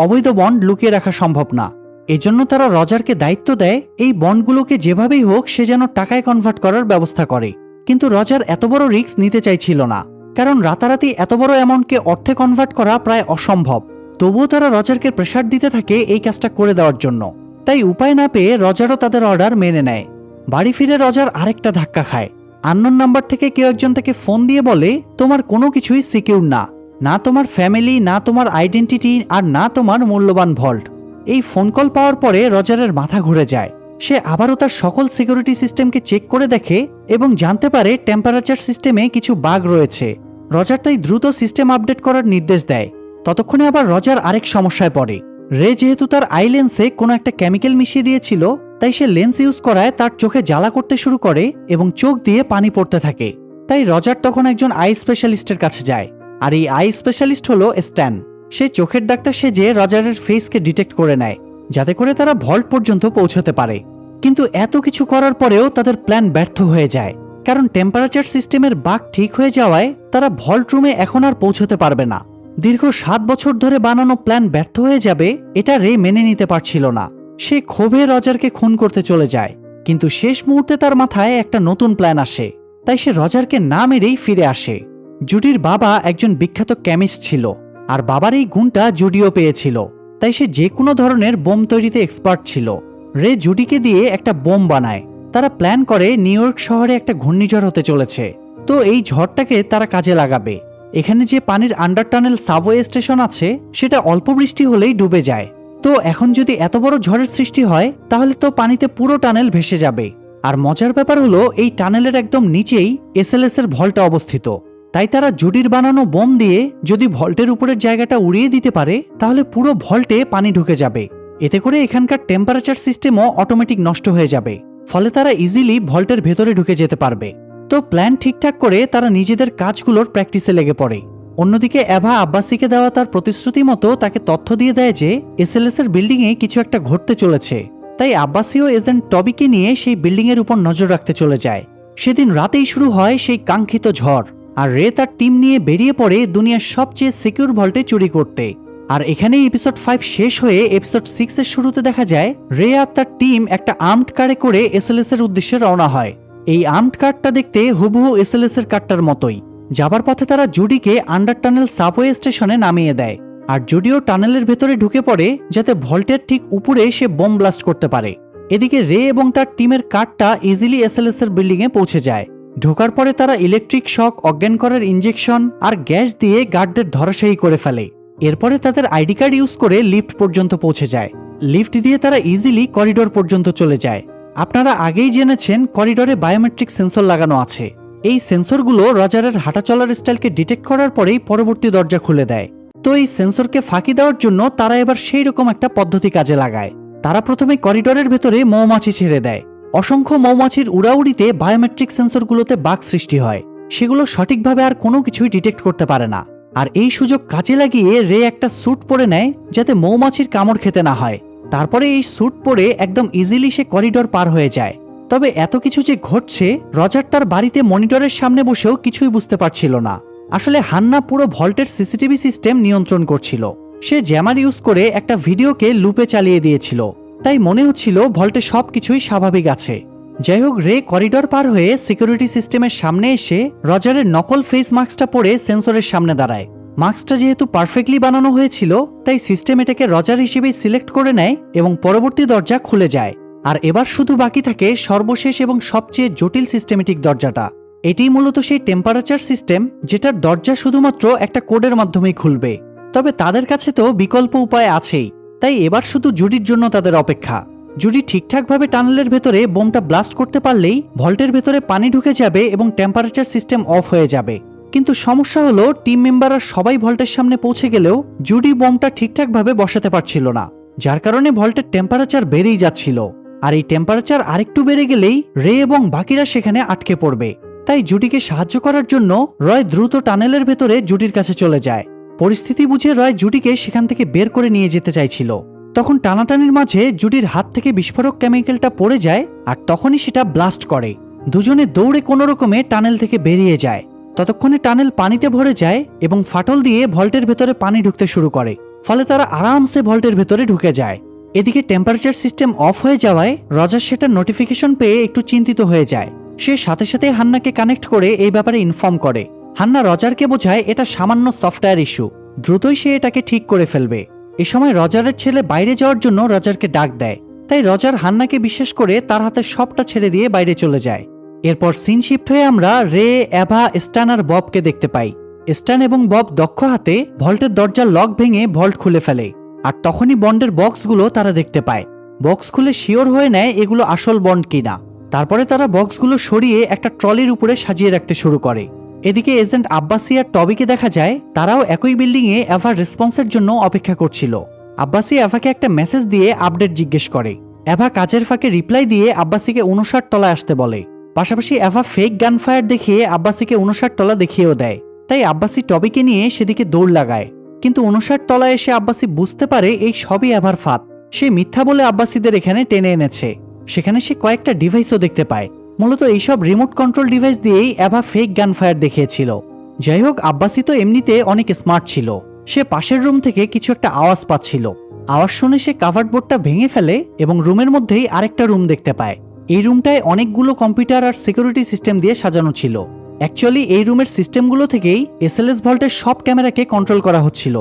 অবৈধ বন্ড লুকিয়ে রাখা সম্ভব না। এজন্য তারা রজারকে দায়িত্ব দেয় এই বন্ডগুলোকে যেভাবেই হোক সে যেন টাকায় কনভার্ট করার ব্যবস্থা করে। কিন্তু রজার এত বড় রিস্ক নিতে চাইছিল না, কারণ রাতারাতি এত বড় অ্যামাউন্টকে অর্থে কনভার্ট করা প্রায় অসম্ভব। তবুও তারা রজারকে প্রেশার দিতে থাকে এই কাজটা করে দেওয়ার জন্য। তাই উপায় না পেয়ে রজারও তাদের অর্ডার মেনে নেয়। বাড়ি ফিরে রজার আরেকটা ধাক্কা খায়। আননোন নাম্বার থেকে কেউ একজন তাকে ফোন দিয়ে বলে, তোমার কোনো কিছুই সিকিউর না, না তোমার ফ্যামিলি, না তোমার আইডেন্টিটি, আর না তোমার মূল্যবান ভল্ট। এই ফোন কল পাওয়ার পরে রজারের মাথা ঘুরে যায়। সে আবারও তার সকল সিকিউরিটি সিস্টেমকে চেক করে দেখে এবং জানতে পারে টেম্পারেচার সিস্টেমে কিছু বাগ রয়েছে। রজার তাই দ্রুত সিস্টেম আপডেট করার নির্দেশ দেয়। ততক্ষণে আবার রজার আরেক সমস্যায় পড়ে। রে যেহেতু তার আই লেন্সে কোনো একটা কেমিক্যাল মিশিয়ে দিয়েছিল, তাই সে লেন্স ইউজ করায় তার চোখে জ্বালা করতে শুরু করে এবং চোখ দিয়ে পানি পড়তে থাকে। তাই রজার তখন একজন আই স্পেশালিস্টের কাছে যায়। আর এই আই স্পেশালিস্ট হলো স্ট্যান। সে চোখের ডাক্তার সেজে রজারের ফেসকে ডিটেক্ট করে নেয়, যাতে করে তারা ভল্ট পর্যন্ত পৌঁছাতে পারে। কিন্তু এত কিছু করার পরেও তাদের প্ল্যান ব্যর্থ হয়ে যায়, কারণ টেম্পারেচার সিস্টেমের বাগ ঠিক হয়ে যাওয়ায় তারা ভল্ট রুমে এখন আর পৌঁছতে পারবে না। দীর্ঘ 7 বছর ধরে বানানো প্ল্যান ব্যর্থ হয়ে যাবে, এটা রে মেনে নিতে পারছিল না। সে ক্ষোভে রজারকে খুন করতে চলে যায়। কিন্তু শেষ মুহূর্তে তার মাথায় একটা নতুন প্ল্যান আসে, তাই সে রজারকে না মেরেই ফিরে আসে। জুডির বাবা একজন বিখ্যাত কেমিস্ট ছিল, আর বাবার এই গুণটা জুডিও পেয়েছিল। তাই সে যে কোনো ধরনের বোম তৈরিতে এক্সপার্ট ছিল। রে জুডিকে দিয়ে একটা বোম বানায়। তারা প্ল্যান করে নিউ ইয়র্ক শহরে একটা ঘূর্ণিঝড় হতে চলেছে, তো এই ঝড়টাকে তারা কাজে লাগাবে। এখানে যে পানির আন্ডার টানেল সাবওয়ে স্টেশন আছে, সেটা অল্প বৃষ্টি হলেই ডুবে যায়। তো এখন যদি এত বড় ঝড়ের সৃষ্টি হয়, তাহলে তো পানিতে পুরো টানেল ভেসে যাবে। আর মজার ব্যাপার হলো, এই টানেলের একদম নিচেই এসএলএস এর ভল্টটা অবস্থিত। তাই তারা জুডির বানানো বোম দিয়ে যদি ভল্টের উপরের জায়গাটা উড়িয়ে দিতে পারে, তাহলে পুরো ভল্টে পানি ঢুকে যাবে। এতে করে এখানকার টেম্পারেচার সিস্টেমও অটোমেটিক নষ্ট হয়ে যাবে। ফলে তারা ইজিলি ভল্টের ভেতরে ঢুকে যেতে পারবে। তো প্ল্যান ঠিকঠাক করে তারা নিজেদের কাজগুলোর প্র্যাকটিসে লেগে পড়ে। অন্যদিকে এভা আব্বাসিকে দেওয়া তার প্রতিশ্রুতি মতো তাকে তথ্য দিয়ে দেয় যে এসএলএস এর বিল্ডিংয়ে কিছু একটা ঘটতে চলেছে। তাই আব্বাসিও এজেন্ট টবিকে নিয়ে সেই বিল্ডিংয়ের উপর নজর রাখতে চলে যায়। সেদিন রাতেই শুরু হয় সেই কাঙ্ক্ষিত ঝড়, আর রে তার টিম নিয়ে বেরিয়ে পড়ে দুনিয়ার সবচেয়ে সিকিউর ভল্টে চুরি করতে। আর এখানেই এপিসোড 5 শেষ হয়ে এপিসোড 6 এর শুরুতে দেখা যায় রে আর তার টিম একটা আর্মড কারে করে এসএলএস এর উদ্দেশ্যে রওনা হয়। এই আর্মড কারটা দেখতে হুবহু এসএলএস এর কারটার মতোই। যাবার পথে তারা জুডিকে আন্ডার টানেল সাবওয়ে স্টেশনে নামিয়ে দেয়, আর জুডিও টানেলের ভেতরে ঢুকে পড়ে যাতে ভল্টের ঠিক উপরে সে বোম ব্লাস্ট করতে পারে। এদিকে রে এবং তার টিমের কারটা ইজিলি এসএলএস এর বিল্ডিং এ পৌঁছে যায়। ঢোকার পরে তারা ইলেকট্রিক শক, অজ্ঞান করার ইনজেকশন আর গ্যাস দিয়ে গার্ডদের ধরাশায়ী করে ফেলে। এরপরে তাদের আইডি কার্ড ইউজ করে লিফট পর্যন্ত পৌঁছে যায়। লিফট দিয়ে তারা ইজিলি করিডোর পর্যন্ত চলে যায়। আপনারা আগেই জেনেছেন করিডোরে বায়োমেট্রিক সেন্সর লাগানো আছে। এই সেন্সরগুলো রজারের হাঁটা চলার স্টাইলকে ডিটেক্ট করার পরেই পরবর্তী দরজা খুলে দেয়। তো এই সেন্সরকে ফাঁকি দেওয়ার জন্য তারা এবার সেই রকম একটা পদ্ধতি কাজে লাগায়। তারা প্রথমে করিডোরের ভেতরে মৌমাছি ছেড়ে দেয়। অসংখ্য মৌমাছির উড়াউড়িতে বায়োমেট্রিক সেন্সরগুলোতে বাগ সৃষ্টি হয়। সেগুলো সঠিকভাবে আর কোনো কিছুই ডিটেক্ট করতে পারে না। আর এই সুযোগ কাজে লাগিয়ে রে একটা স্যুট পরে নেয় যাতে মৌমাছির কামড় খেতে না হয়। তারপরে এই স্যুট পরে একদম ইজিলি সে করিডোর পার হয়ে যায়। তবে এত কিছু যে ঘটছে, রজার তার বাড়িতে মনিটরের সামনে বসেও কিছুই বুঝতে পারছিল না। আসলে হান্না পুরো ভল্টের সিসিটিভি সিস্টেম নিয়ন্ত্রণ করছিল। সে জ্যামার ইউজ করে একটা ভিডিওকে লুপে চালিয়ে দিয়েছিল, তাই মনে হচ্ছিল ভল্টে সবকিছুই স্বাভাবিক আছে। যাই হোক, রে করিডর পার হয়ে সিকিউরিটি সিস্টেমের সামনে এসে রজারের নকল ফেস মাস্কটা পরে সেন্সরের সামনে দাঁড়ায়। মাস্কটা যেহেতু পারফেক্টলি বানানো হয়েছিল, তাই সিস্টেম এটাকে রজার হিসেবেই সিলেক্ট করে নেয় এবং পরবর্তী দরজা খুলে যায়। আর এবার শুধু বাকি থাকে সর্বশেষ এবং সবচেয়ে জটিল সিস্টেমেটিক দরজাটা। এটিই মূলত সেই টেম্পারেচার সিস্টেম যেটার দরজা শুধুমাত্র একটা কোডের মাধ্যমেই খুলবে। তবে তাদের কাছে তো বিকল্প উপায় আছেই, তাই এবার শুধু জুডির জন্য তাদের অপেক্ষা। জুডি ঠিকঠাকভাবে টানেলের ভেতরে বোমটা ব্লাস্ট করতে পারলেই ভল্টের ভেতরে পানি ঢুকে যাবে এবং টেম্পারেচার সিস্টেম অফ হয়ে যাবে। কিন্তু সমস্যা হলো, টিম মেম্বাররা সবাই ভল্টের সামনে পৌঁছে গেলেও জুডি বোমটা ঠিকঠাকভাবে বসাতে পারছিল না, যার কারণে ভল্টের টেম্পারেচার বেড়েই যাচ্ছিল। আর এই টেম্পারেচার আরেকটু বেড়ে গেলেই রে এবং বাকিরা সেখানে আটকে পড়বে। তাই জুডিকে সাহায্য করার জন্য রয় দ্রুত টানেলের ভেতরে জুডির কাছে চলে যায়। পরিস্থিতি বুঝে রয় জুডিকে সেখান থেকে বের করে নিয়ে যেতে চাইছিল। তখন টানাটানির মাঝে জুডির হাত থেকে বিস্ফোরক কেমিক্যালটা পড়ে যায় আর তখনই সেটা ব্লাস্ট করে। দুজনে দৌড়ে কোনো রকমে টানেল থেকে বেরিয়ে যায়। ততক্ষণে টানেল পানিতে ভরে যায় এবং ফাটল দিয়ে ভল্টের ভেতরে পানি ঢুকতে শুরু করে, ফলে তারা আরামসে ভল্টের ভেতরে ঢুকে যায়। এদিকে টেম্পারেচার সিস্টেম অফ হয়ে যাওয়ায় রজার সেটার নোটিফিকেশন পেয়ে একটু চিন্তিত হয়ে যায়। সে সাথে সাথে হান্নাকে কানেক্ট করে এই ব্যাপারে ইনফর্ম করে। হান্না রজারকে বোঝায় এটা সামান্য সফটওয়্যার ইস্যু, দ্রুতই সে এটাকে ঠিক করে ফেলবে। এ সময় রজারের ছেলে বাইরে যাওয়ার জন্য রজারকে ডাক দেয়, তাই রজার হান্নাকে বিশ্বাস করে তার হাতে সবটা ছেড়ে দিয়ে বাইরে চলে যায়। এরপর সিন শিফট হয়ে আমরা রে, এভা, স্ট্যান আর ববকে দেখতে পাই। স্ট্যান এবং বব দক্ষ হাতে ভল্টের দরজার লক ভেঙে ভল্ট খুলে ফেলে, আর তখনই বন্ডের বক্সগুলো তারা দেখতে পায়। বক্স খুলে শিওর হয়ে নেয় এগুলো আসল বন্ড কিনা। তারপরে তারা বক্সগুলো সরিয়ে একটা ট্রলির উপরে সাজিয়ে রাখতে শুরু করে। এদিকে এজেন্ট আব্বাসি আর টবিকে দেখা যায় তারাও একই বিল্ডিংয়ে এভার রেসপন্সের জন্য অপেক্ষা করছিল। আব্বাসি এভাকে একটা মেসেজ দিয়ে আপডেট জিজ্ঞেস করে। এভা কাজের ফাঁকে রিপ্লাই দিয়ে আব্বাসিকে 59 তলায় আসতে বলে। পাশাপাশি এভা ফেক গানফায়ার দেখিয়ে আব্বাসিকে 59 তলা দেখিয়েও দেয়। তাই আব্বাসি টবিকে নিয়ে সেদিকে দৌড় লাগায়। কিন্তু 59 তলায় এসে আব্বাসি বুঝতে পারে এই সবই এভার ফাঁদ। সে মিথ্যা বলে আব্বাসিদের এখানে টেনে এনেছে। সেখানে সে কয়েকটা ডিভাইসও দেখতে পায়। মূলত এইসব রিমোট কন্ট্রোল ডিভাইস দিয়েই এভা ফেক গানফায়ার দেখিয়েছিল। যাই হোক, আব্বাসি তো এমনিতে অনেক স্মার্ট ছিল। সে পাশের রুম থেকে কিছু একটা আওয়াজ পাচ্ছিল। আওয়াজ শুনে সে কাভার্ড বোর্ডটা ভেঙে ফেলে এবং রুমের মধ্যেই আরেকটা রুম দেখতে পায়। এই রুমটায় অনেকগুলো কম্পিউটার আর সিকিউরিটি সিস্টেম দিয়ে সাজানো ছিল। অ্যাকচুয়ালি এই রুমের সিস্টেমগুলো থেকেই এসএলএস ভল্টের সব ক্যামেরাকে কন্ট্রোল করা হচ্ছিল।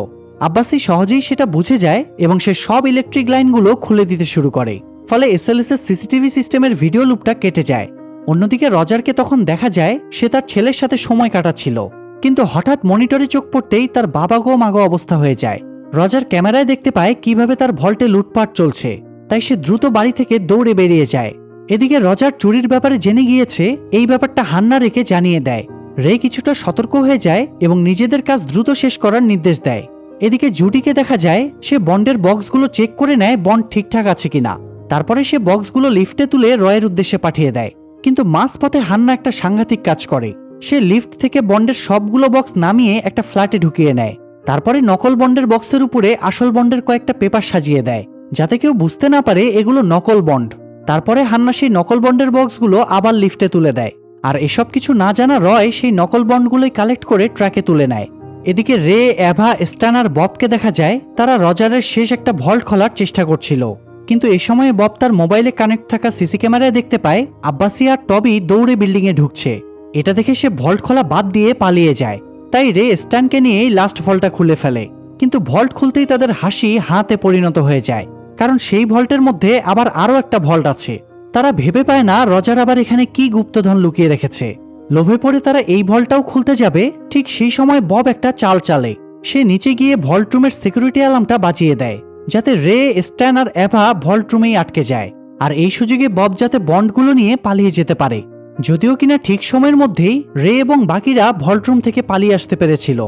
আব্বাসি সহজেই সেটা বুঝে যায় এবং সে সব ইলেকট্রিক লাইনগুলো খুলে দিতে শুরু করে, ফলে এসএলএস এর সিসিটিভি সিস্টেমের ভিডিও লুপটা কেটে যায়। অন্যদিকে রজারকে তখন দেখা যায় সে তার ছেলের সাথে সময় কাটাচ্ছিল, কিন্তু হঠাৎ মনিটরে চোখ পড়তেই তার বাবাগো মাগো অবস্থা হয়ে যায়। রজার ক্যামেরায় দেখতে পায় কিভাবে তার ভল্টে লুটপাট চলছে, তাই সে দ্রুত বাড়ি থেকে দৌড়ে বেরিয়ে যায়। এদিকে রজার চুরির ব্যাপারে জেনে গিয়েছে, এই ব্যাপারটা হান্না রেকে জানিয়ে দেয়। রে কিছুটা সতর্ক হয়ে যায় এবং নিজেদের কাজ দ্রুত শেষ করার নির্দেশ দেয়। এদিকে জুডিকে দেখা যায় সে বন্ডের বক্সগুলো চেক করে নেয় বন্ড ঠিকঠাক আছে কিনা। তারপরে সে বক্সগুলো লিফটে তুলে রয়ের উদ্দেশ্যে পাঠিয়ে দেয়। কিন্তু মাঝপথে হান্না একটা সাংঘাতিক কাজ করে। সে লিফট থেকে বন্ডের সবগুলো বক্স নামিয়ে একটা ফ্ল্যাটে ঢুকিয়ে নেয়। তারপরে নকল বন্ডের বক্সের উপরে আসল বন্ডের কয়েকটা পেপার সাজিয়ে দেয়, যাতে কেউ বুঝতে না পারে এগুলো নকল বন্ড। তারপরে হান্না সেই নকল বন্ডের বক্সগুলো আবার লিফটে তুলে দেয়। আর এসব কিছু না জানা রয় সেই নকল বন্ডগুলোই কালেক্ট করে ট্র্যাকে তুলে নেয়। এদিকে রে, এভা, স্ট্যান আর ববকে দেখা যায় তারা রজারের শেষ একটা ভল্ট খোলার চেষ্টা করছিল। কিন্তু এই সময়ে বব তার মোবাইলে কানেক্ট থাকা সিসি ক্যামেরায় দেখতে পায় আব্বাসি আর টবি দৌড়ে বিল্ডিংয়ে ঢুকছে। এটা দেখে সে ভল্ট খোলা বাদ দিয়ে পালিয়ে যায়। তাই রে স্ট্যানকে নিয়েই লাস্ট ভল্টটা খুলে ফেলে। কিন্তু ভল্ট খুলতেই তাদের হাসি হাতে পরিণত হয়ে যায়, কারণ সেই ভল্টের মধ্যে আবার আরও একটা ভল্ট আছে। তারা ভেবে পায় না রজার আবার এখানে কি গুপ্তধন লুকিয়ে রেখেছে। লোভে পড়ে তারা এই ভল্টটাও খুলতে যাবে, ঠিক সেই সময় বব একটা চাল চালে। সে নিচে গিয়ে ভল্ট রুমের সিকিউরিটি অ্যালার্মটা বাজিয়ে দেয়, যাতে রে, স্ট্যান আর এভা ভল্ট রুমেই আটকে যায়। আর এই সুযোগে বব যাতে বন্ডগুলো নিয়ে পালিয়ে যেতে পারে। যদিও কিনা ঠিক সময়ের মধ্যেই রে এবং বাকিরা ভল্ট রুম থেকে পালিয়ে আসতে পেরেছিল।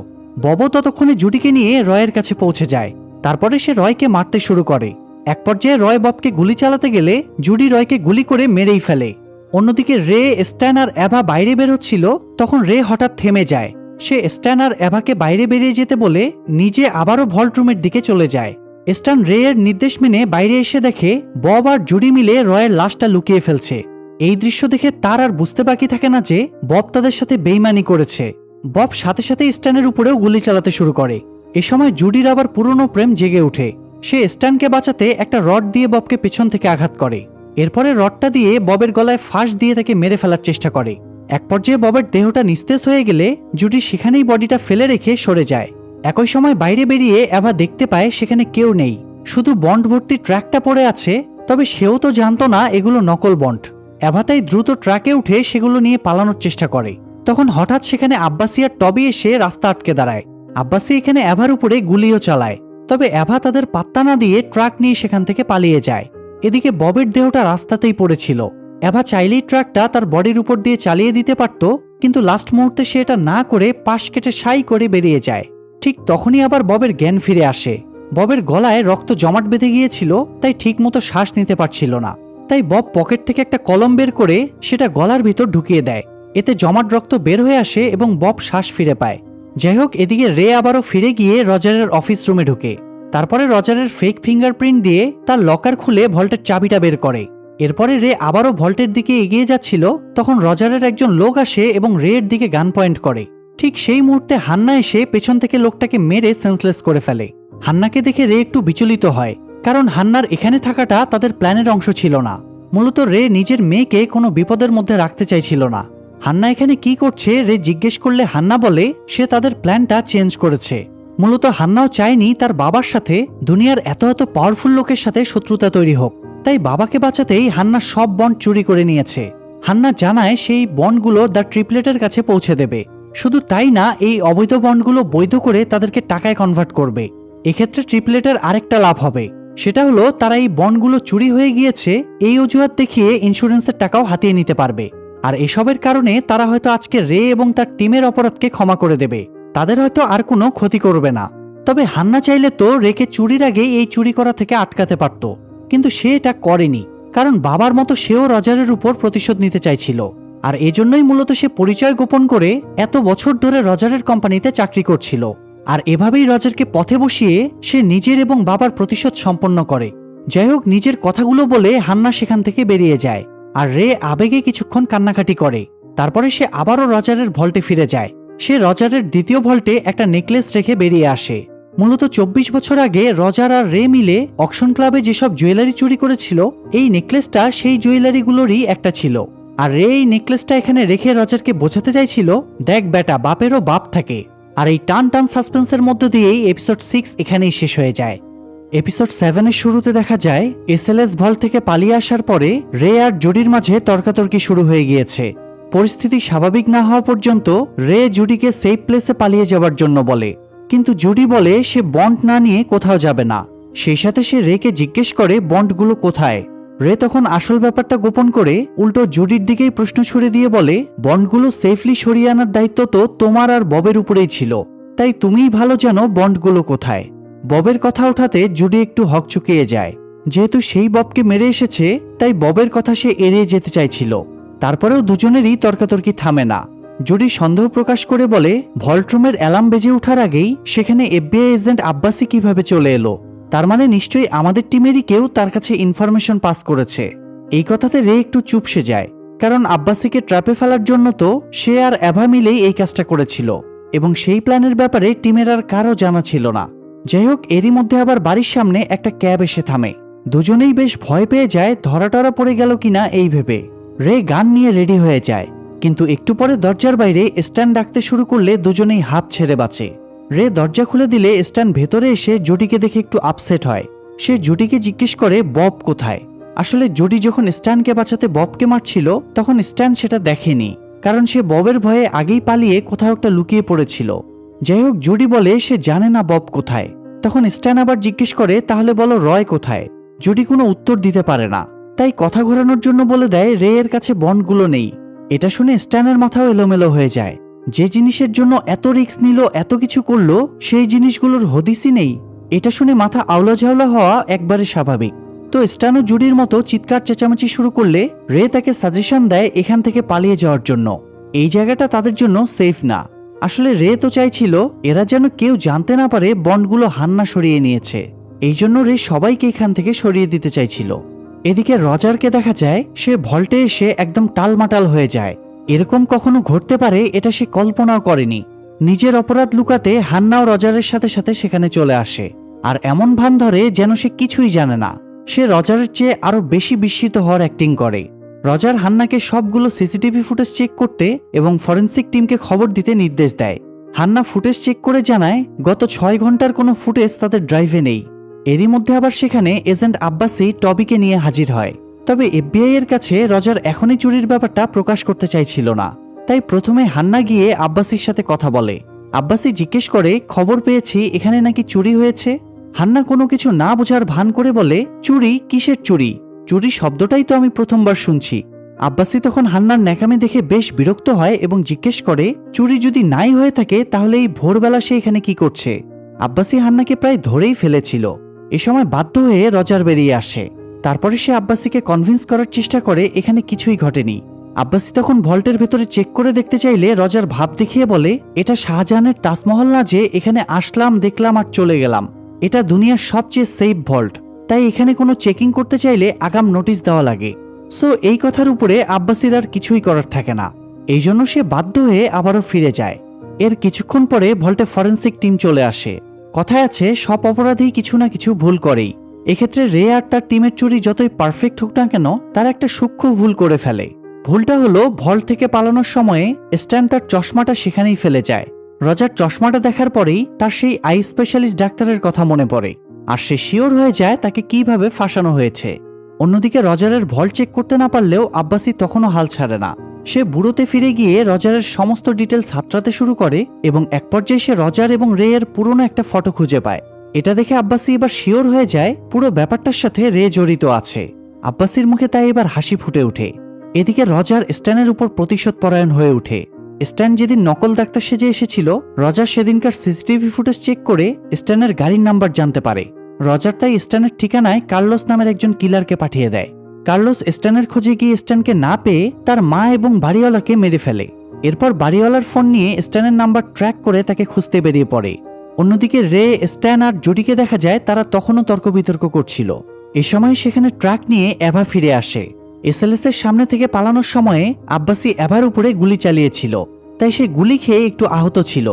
ববও ততক্ষণে জুডিকে নিয়ে রয়ের কাছে পৌঁছে যায়। তারপরে সে রয়কে মারতে শুরু করে। এক পর্যায়ে রয় ববকে গুলি চালাতে গেলে জুডি রয়কে গুলি করে মেরেই ফেলে। অন্যদিকে রে, স্ট্যান আর এভা বাইরে বেরোচ্ছিল, তখন রে হঠাৎ থেমে যায়। সে স্ট্যান আর এভাকে বাইরে বেরিয়ে যেতে বলে নিজে আবারও ভল্ট রুমের দিকে চলে যায়। স্ট্যান রে এর নির্দেশ মেনে বাইরে এসে দেখে বব আর জুডি মিলে রয়ের লাশটা লুকিয়ে ফেলছে। এই দৃশ্য দেখে তার আর বুঝতে বাকি থাকে না যে বব তাদের সাথে বেইমানি করেছে। বব সাথে সাথে স্ট্যানের উপরেও গুলি চালাতে শুরু করে। এ সময় জুডির আবার পুরনো প্রেম জেগে ওঠে। সে স্ট্যানকে বাঁচাতে একটা রড দিয়ে ববকে পেছন থেকে আঘাত করে। এরপরে রডটা দিয়ে ববের গলায় ফাঁস দিয়ে তাকে মেরে ফেলার চেষ্টা করে। এক পর্যায়ে ববের দেহটা নিস্তেজ হয়ে গেলে জুডি সেখানেই বডিটা ফেলে রেখে সরে যায়। একই সময় বাইরে বেরিয়ে এভা দেখতে পায় সেখানে কেউ নেই, শুধু বন্ড ভর্তি ট্রাকটা পড়ে আছে। তবে সেও তো জানতো না এগুলো নকল বন্ড। এভা তাই দ্রুত ট্রাকে উঠে সেগুলো নিয়ে পালানোর চেষ্টা করে। তখন হঠাৎ সেখানে আব্বাসি আর টবি এসে রাস্তা আটকে দাঁড়ায়। আব্বাসি এখানে এভার উপরে গুলিও চালায়, তবে এভা তাদের পাত্তা না দিয়ে ট্রাক নিয়ে সেখান থেকে পালিয়ে যায়। এদিকে ববের দেহটা রাস্তাতেই পড়েছিল। এভা চাইলেই ট্রাকটা তার বডির উপর দিয়ে চালিয়ে দিতে পারত, কিন্তু লাস্ট মুহূর্তে সে এটা না করে পাশ কেটে সাই করে বেরিয়ে যায়। ঠিক তখনই আবার ববের জ্ঞান ফিরে আসে। ববের গলায় রক্ত জমাট বেঁধে গিয়েছিল, তাই ঠিকমতো শ্বাস নিতে পারছিল না। তাই বব পকেট থেকে একটা কলম বের করে সেটা গলার ভিতর ঢুকিয়ে দেয়। এতে জমাট রক্ত বের হয়ে আসে এবং বব শ্বাস ফিরে পায়। যাই হোক, এদিকে রে আবারও ফিরে গিয়ে রজারের অফিস রুমে ঢুকে। তারপরে রজারের ফেক ফিঙ্গারপ্রিন্ট দিয়ে তার লকার খুলে ভল্টের চাবিটা বের করে। এরপরে রে আবারও ভল্টের দিকে এগিয়ে যাচ্ছিল, তখন রজারের একজন লোক আসে এবং রের দিকে গান পয়েন্ট করে। ঠিক সেই মুহূর্তে হান্না এসে পেছন থেকে লোকটাকে মেরে সেন্সলেস করে ফেলে। হান্নাকে দেখে রে একটু বিচলিত হয়, কারণ হান্নার এখানে থাকাটা তাদের প্ল্যানের অংশ ছিল না। মূলত রে নিজের মেয়েকে কোনো বিপদের মধ্যে রাখতে চাইছিল না। হান্না এখানে কি করছে রে জিজ্ঞেস করলে হান্না বলে সে তাদের প্ল্যানটা চেঞ্জ করেছে। মূলত হান্নাও চায়নি তার বাবার সাথে দুনিয়ার এত এত পাওয়ারফুল লোকের সাথে শত্রুতা তৈরি হোক, তাই বাবাকে বাঁচাতেই হান্না সব বন্ড চুরি করে নিয়েছে। হান্না জানায় সেই বন্ডগুলো দ্য ট্রিপলেটের কাছে পৌঁছে দেবে। শুধু তাই না, এই অবৈধ বন্ডগুলো বৈধ করে তাদেরকে টাকায় কনভার্ট করবে। এক্ষেত্রে ট্রিপলেটের আরেকটা লাভ হবে, সেটা হলো তারা এই বন্ডগুলো চুরি হয়ে গিয়েছে এই অজুহাত দেখিয়ে ইন্স্যুরেন্সের টাকাও হাতিয়ে নিতে পারবে। আর এসবের কারণে তারা হয়তো আজকে রে এবং তার টিমের অপরাধকে ক্ষমা করে দেবে, তাদের হয়তো আর কোনো ক্ষতি করবে না। তবে হান্না চাইলে তো রেকে চুরির আগে এই চুরি করা থেকে আটকাতে পারত, কিন্তু সে এটা করেনি, কারণ বাবার মতো সেও রজারের উপর প্রতিশোধ নিতে চাইছিল। আর এজন্যই মূলত সে পরিচয় গোপন করে এত বছর ধরে রজারের কোম্পানিতে চাকরি করছিল। আর এভাবেই রজারকে পথে বসিয়ে সে নিজের এবং বাবার প্রতিশোধ সম্পন্ন করে। যাই হোক, নিজের কথাগুলো বলে হান্না সেখান থেকে বেরিয়ে যায়, আর রে আবেগে কিছুক্ষণ কান্নাকাটি করে। তারপরে সে আবারও রজারের ভল্টে ফিরে যায়। সে রজারের দ্বিতীয় ভল্টে একটা নেকলেস রেখে বেরিয়ে আসে। মূলত 24 বছর আগে রজার আর রে মিলে অকশন ক্লাবে যেসব জুয়েলারি চুরি করেছিল, এই নেকলেসটা সেই জুয়েলারিগুলোরই একটা ছিল। আর রে এই নেকলেসটা এখানে রেখে রজারকে বোঝাতে চাইছিল, দেখ বেটা, বাপেরও বাপ থাকে। আর এই টান টান সাসপেন্সের মধ্য দিয়েই এপিসোড 6 এখানেই শেষ হয়ে যায়। এপিসোড 7 এর শুরুতে দেখা যায় এসএলএস ভল্ট থেকে পালিয়ে আসার পরে রে আর জুডির মাঝে তর্কাতর্কি শুরু হয়ে গিয়েছে। পরিস্থিতি স্বাভাবিক না হওয়া পর্যন্ত রে জুডিকে সেফ প্লেসে পালিয়ে যাওয়ার জন্য বলে, কিন্তু জুডি বলে সে বন্ড না নিয়ে কোথাও যাবে না। সেই সাথে সে রেকে জিজ্ঞেস করে বন্ডগুলো কোথায়। রে তখন আসল ব্যাপারটা গোপন করে উল্টো জুডির দিকেই প্রশ্ন ছুড়ে দিয়ে বলে, বন্ডগুলো সেফলি সরিয়ে আনার দায়িত্ব তো তোমার আর ববের উপরেই ছিল, তাই তুমিই ভালো জানো বন্ডগুলো কোথায়। ববের কথা ওঠাতে জুডি একটু হকচকিয়ে যায়। যেহেতু সেই ববকে মেরে এসেছে, তাই ববের কথা সে এড়িয়ে যেতে চাইছিল। তারপরেও দুজনেরই তর্কাতর্কি থামে না। জুডি সন্দেহ প্রকাশ করে বলে, ভল্টরুমের অ্যালার্ম বেজে ওঠার আগেই সেখানে এফবিআই এজেন্ট আব্বাসি কিভাবে চলে এলো? তার মানে নিশ্চয়ই আমাদের টিমেরই কেউ তার কাছে ইনফরমেশন পাস করেছে। এই কথাতে রে একটু চুপসে যায়, কারণ আব্বাসিকে ট্র্যাপে ফেলার জন্য তো সে আর এভা মিলেই এই কাজটা করেছিল, এবং সেই প্ল্যানের ব্যাপারে টিমের আর কারো জানা ছিল না। যাই হোক, এরই মধ্যে আবার বাড়ির সামনে একটা ক্যাব এসে থামে। দুজনেই বেশ ভয় পেয়ে যায় ধরা টরা পড়ে গেল কিনা এই ভেবে। রে গান নিয়ে রেডি হয়ে যায়, কিন্তু একটু পরে দরজার বাইরে স্ট্যান ডাকতে শুরু করলে দুজনেই হাঁপ ছেড়ে বাঁচে। রে দরজা খুলে দিলে স্ট্যান ভেতরে এসে জুডিকে দেখে একটু আপসেট হয়। সে জুডিকে জিজ্ঞেস করে বব কোথায়। আসলে জুডি যখন স্ট্যানকে বাঁচাতে ববকে মারছিল তখন স্ট্যান সেটা দেখেনি, কারণ সে ববের ভয়ে আগেই পালিয়ে কোথাও একটা লুকিয়ে পড়েছিল। যাই হোক, জুডি বলে সে জানে না বব কোথায়। তখন স্ট্যান আবার জিজ্ঞেস করে, তাহলে বলো রয় কোথায়? জুডি কোনো উত্তর দিতে পারে না, তাই কথা ঘোরানোর জন্য বলে দেয় রে এর কাছে বন্ডগুলো নেই। এটা শুনে স্ট্যানের মাথাও এলোমেলো হয়ে যায়। যে জিনিসের জন্য এত রিস্ক নিল, এত কিছু করলো, সেই জিনিসগুলোর হদিসই নেই। এটা শুনে মাথা আউলা ঝাউলা হওয়া একবারে স্বাভাবিক। তো স্ট্যানও জুডির মতো চিৎকার চেঁচামেচি শুরু করলে রে তাকে সাজেশন দেয় এখান থেকে পালিয়ে যাওয়ার জন্য। এই জায়গাটা তাদের জন্য সেফ না। আসলে রে তো চাইছিল এরা যেন কেউ জানতে না পারে বন্ডগুলো হান্না সরিয়ে নিয়েছে, এই জন্য রে সবাইকে এখান থেকে সরিয়ে দিতে চাইছিল। এদিকে রজারকে দেখা যায় সে ভল্টে এসে একদম টালমাটাল হয়ে যায়। এরকম কখনো ঘটতে পারে এটা সে কল্পনাও করেনি। নিজের অপরাধ লুকাতে হান্নাও রজারের সাথে সাথে সেখানে চলে আসে, আর এমন ভান ধরে যেন সে কিছুই জানে না। সে রজারের চেয়ে আরো বেশি বিস্মিত হওয়ার অ্যাক্টিং করে। রজার হান্নাকে সবগুলো সিসিটিভি ফুটেজ চেক করতে এবং ফরেনসিক টিমকে খবর দিতে নির্দেশ দেয়। হান্না ফুটেজ চেক করে জানায় গত 6 ঘন্টার কোনো ফুটেজ তাদের ড্রাইভে নেই। এরই মধ্যে আবার সেখানে এজেন্ট আব্বাসি টবিকে নিয়ে হাজির হয়। তবে এফবিআই এর কাছে রজার এখনই চুরির ব্যাপারটা প্রকাশ করতে চাইছিল না। তাই প্রথমে হান্না গিয়ে আব্বাসির সাথে কথা বলে। আব্বাসি জিজ্ঞেস করে খবর পেয়েছি এখানে নাকি চুরি হয়েছে। হান্না কোনো কিছু না বোঝার ভান করে বলে, চুরি? কিসের চুরি? চুরি শব্দটাই তো আমি প্রথমবার শুনছি। আব্বাসি তখন হান্নার ন্যাকামি দেখে বেশ বিরক্ত হয় এবং জিজ্ঞেস করে, চুরি যদি নাই হয়ে থাকে তাহলে এই ভোরবেলা সে এখানে কি করছে? আব্বাসি হান্নাকে প্রায় ধরেই ফেলেছিল। এ সময় বাধ্য হয়ে রজার বেরিয়ে আসে। তারপরে সে আব্বাসিকে কনভিন্স করার চেষ্টা করে এখানে কিছুই ঘটেনি। আব্বাসি তখন ভল্টের ভেতরে চেক করে দেখতে চাইলে রজার ভাব দেখিয়ে বলে, এটা শাহজাহানের তাজমহল না যে এখানে আসলাম, দেখলাম আর চলে গেলাম। এটা দুনিয়ার সবচেয়ে সেফ ভল্ট, তাই এখানে কোনো চেকিং করতে চাইলে আগাম নোটিশ দেওয়া লাগে। সো এই কথার উপরে আব্বাসির আর কিছুই করার থাকে না। এই জন্য সে বাধ্য হয়ে আবারও ফিরে যায়। এর কিছুক্ষণ পরে ভল্টে ফরেনসিক টিম চলে আসে। কথায় আছে সব অপরাধী কিছু না কিছু ভুল করেই। এক্ষেত্রে রে আর তার টিমের চুরি যতই পারফেক্ট হোক না কেন, তারা একটা সূক্ষ্ম ভুল করে ফেলে। ভুলটা হলো ভল্ট থেকে পালানোর সময়ে স্ট্যান তার চশমাটা সেখানেই ফেলে যায়। রজার চশমাটা দেখার পরেই তার সেই আই স্পেশালিস্ট ডাক্তারের কথা মনে পড়ে, আর সে শিওর হয়ে যায় তাকে কিভাবে ফাঁসানো হয়েছে। অন্যদিকে রজারের ভল্ট চেক করতে না পারলেও আব্বাসি তখনও হাল ছাড়ে না। সে বুড়োতে ফিরে গিয়ে রজারের সমস্ত ডিটেলস হাতড়াতে শুরু করে এবং এক পর্যায়ে সে রজার এবং রে এর পুরনো একটা ফটো খুঁজে পায়। এটা দেখে আব্বাসি এবার শিওর হয়ে যায় পুরো ব্যাপারটার সাথে রে জড়িত আছে। আব্বাসির মুখে তাই এবার হাসি ফুটে ওঠে। এদিকে রজার স্ট্যানের উপর প্রতিশোধ পরায়ণ হয়ে ওঠে। স্ট্যান যেদিন নকল ডাক্তার সেজে এসেছিল, রজার সেদিনকার সিসিটিভি ফুটেজ চেক করে স্ট্যানের গাড়ির নাম্বার জানতে পারে। রজার তাই স্ট্যানের ঠিকানায় কার্লোস নামের একজন কিলারকে পাঠিয়ে দেয়। কার্লোস স্ট্যানের খোঁজে গিয়ে স্ট্যানকে না পেয়ে তার মা এবং বাড়িওয়ালাকে মেরে ফেলে। এরপর বাড়িওয়ালার ফোন নিয়ে স্ট্যানের নাম্বার ট্র্যাক করে তাকে খুঁজতে বেরিয়ে পড়ে। অন্যদিকে রে, স্ট্যান আর জুডিকে দেখা যায় তারা তখনও তর্ক বিতর্ক করছিল। এ সময় সেখানে ট্রাক নিয়ে এভা ফিরে আসে। এসএলএস এর সামনে থেকে পালানোর সময়ে আব্বাসি এভার উপরে গুলি চালিয়েছিল, তাই সে গুলি খেয়ে একটু আহত ছিল।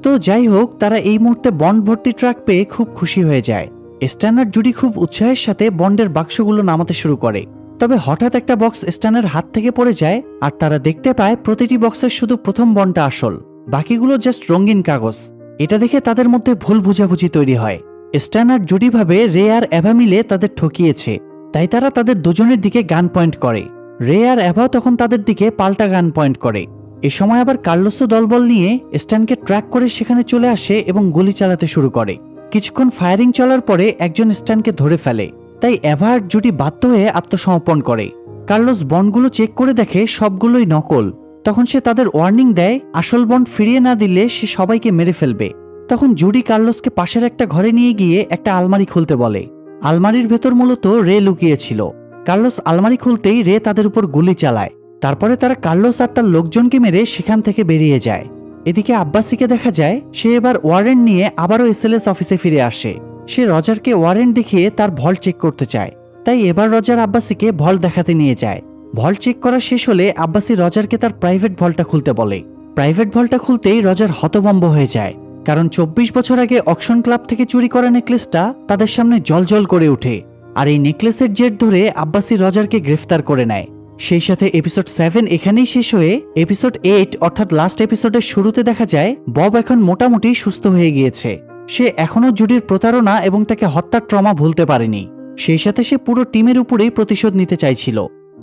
তো যাই হোক, তারা এই মুহূর্তে বন্ড ভর্তি ট্রাক পেয়ে খুব খুশি হয়ে যায়। স্ট্যান আর জুডি খুব উৎসাহের সাথে বন্ডের বাক্সগুলো নামাতে শুরু করে। তবে হঠাৎ একটা বক্স স্ট্যানের হাত থেকে পড়ে যায়, আর তারা দেখতে পায় প্রতিটি বক্সের শুধু প্রথম বন্ডটা আসল, বাকিগুলো জাস্ট রঙিন কাগজ। এটা দেখে তাদের মধ্যে ভুল বুঝাবুঝি তৈরি হয়। স্ট্যান আর জুডি ভাবে রে আর এভা মিলে তাদের ঠকিয়েছে, তাই তারা তাদের দুজনের দিকে গান পয়েন্ট করে। রে আর এভা তখন তাদের দিকে পাল্টা গান পয়েন্ট করে। এ সময় আবার কার্লোসও দলবল নিয়ে স্ট্যানকে ট্র্যাক করে সেখানে চলে আসে এবং গুলি চালাতে শুরু করে। কিছুক্ষণ ফায়ারিং চলার পরে একজন স্ট্যানকে ধরে ফেলে, তাই এভা আর জুডি বাধ্য হয়ে আত্মসমর্পণ করে। কার্লোস বন্ডগুলো চেক করে দেখে সবগুলোই নকল। তখন সে তাদের ওয়ার্নিং দেয় আসল বন্ড ফিরিয়ে না দিলে সে সবাইকে মেরে ফেলবে। তখন জুডি কার্লোসকে পাশের একটা ঘরে নিয়ে গিয়ে একটা আলমারি খুলতে বলে। আলমারির ভেতর মূলত রে লুকিয়েছিল। কার্লোস আলমারি খুলতেই রে তাদের উপর গুলি চালায়। তারপরে তারা কার্লোস আর তার লোকজনকে মেরে সেখান থেকে বেরিয়ে যায়। এদিকে আব্বাসিকে দেখা যায় সে এবার ওয়ারেন্ট নিয়ে আবারও এসএলএস অফিসে ফিরে আসে। সে রজারকে ওয়ারেন্ট দেখিয়ে তার ভল্ট চেক করতে চায়, তাই এবার রজার আব্বাসিকে ভল্ট দেখাতে নিয়ে যায়। ভল্ট চেক করা শেষ হলে আব্বাসি রজারকে তার প্রাইভেট ভল্টটা খুলতে বলে। প্রাইভেট ভল্টটা খুলতেই রজার হতভম্ব হয়ে যায়, কারণ 24 বছর আগে অকশন ক্লাব থেকে চুরি করা নেকলেসটা তাদের সামনে জ্বলজ্বল করে ওঠে। আর এই নেকলেসের জের ধরে আব্বাসি রজারকে গ্রেফতার করে নেয়। সেই সাথে এপিসোড 7 এখানেই শেষ হয়ে এপিসোড 8 অর্থাৎ লাস্ট এপিসোডের শুরুতে দেখা যায় বব এখন মোটামুটি সুস্থ হয়ে গিয়েছে। সে এখনও জুডির প্রতারণা এবং তাকে হত্যার ট্রমা ভুলতে পারেনি। সেই সাথে সে পুরো টিমের উপরেই প্রতিশোধ নিতে চাইছিল।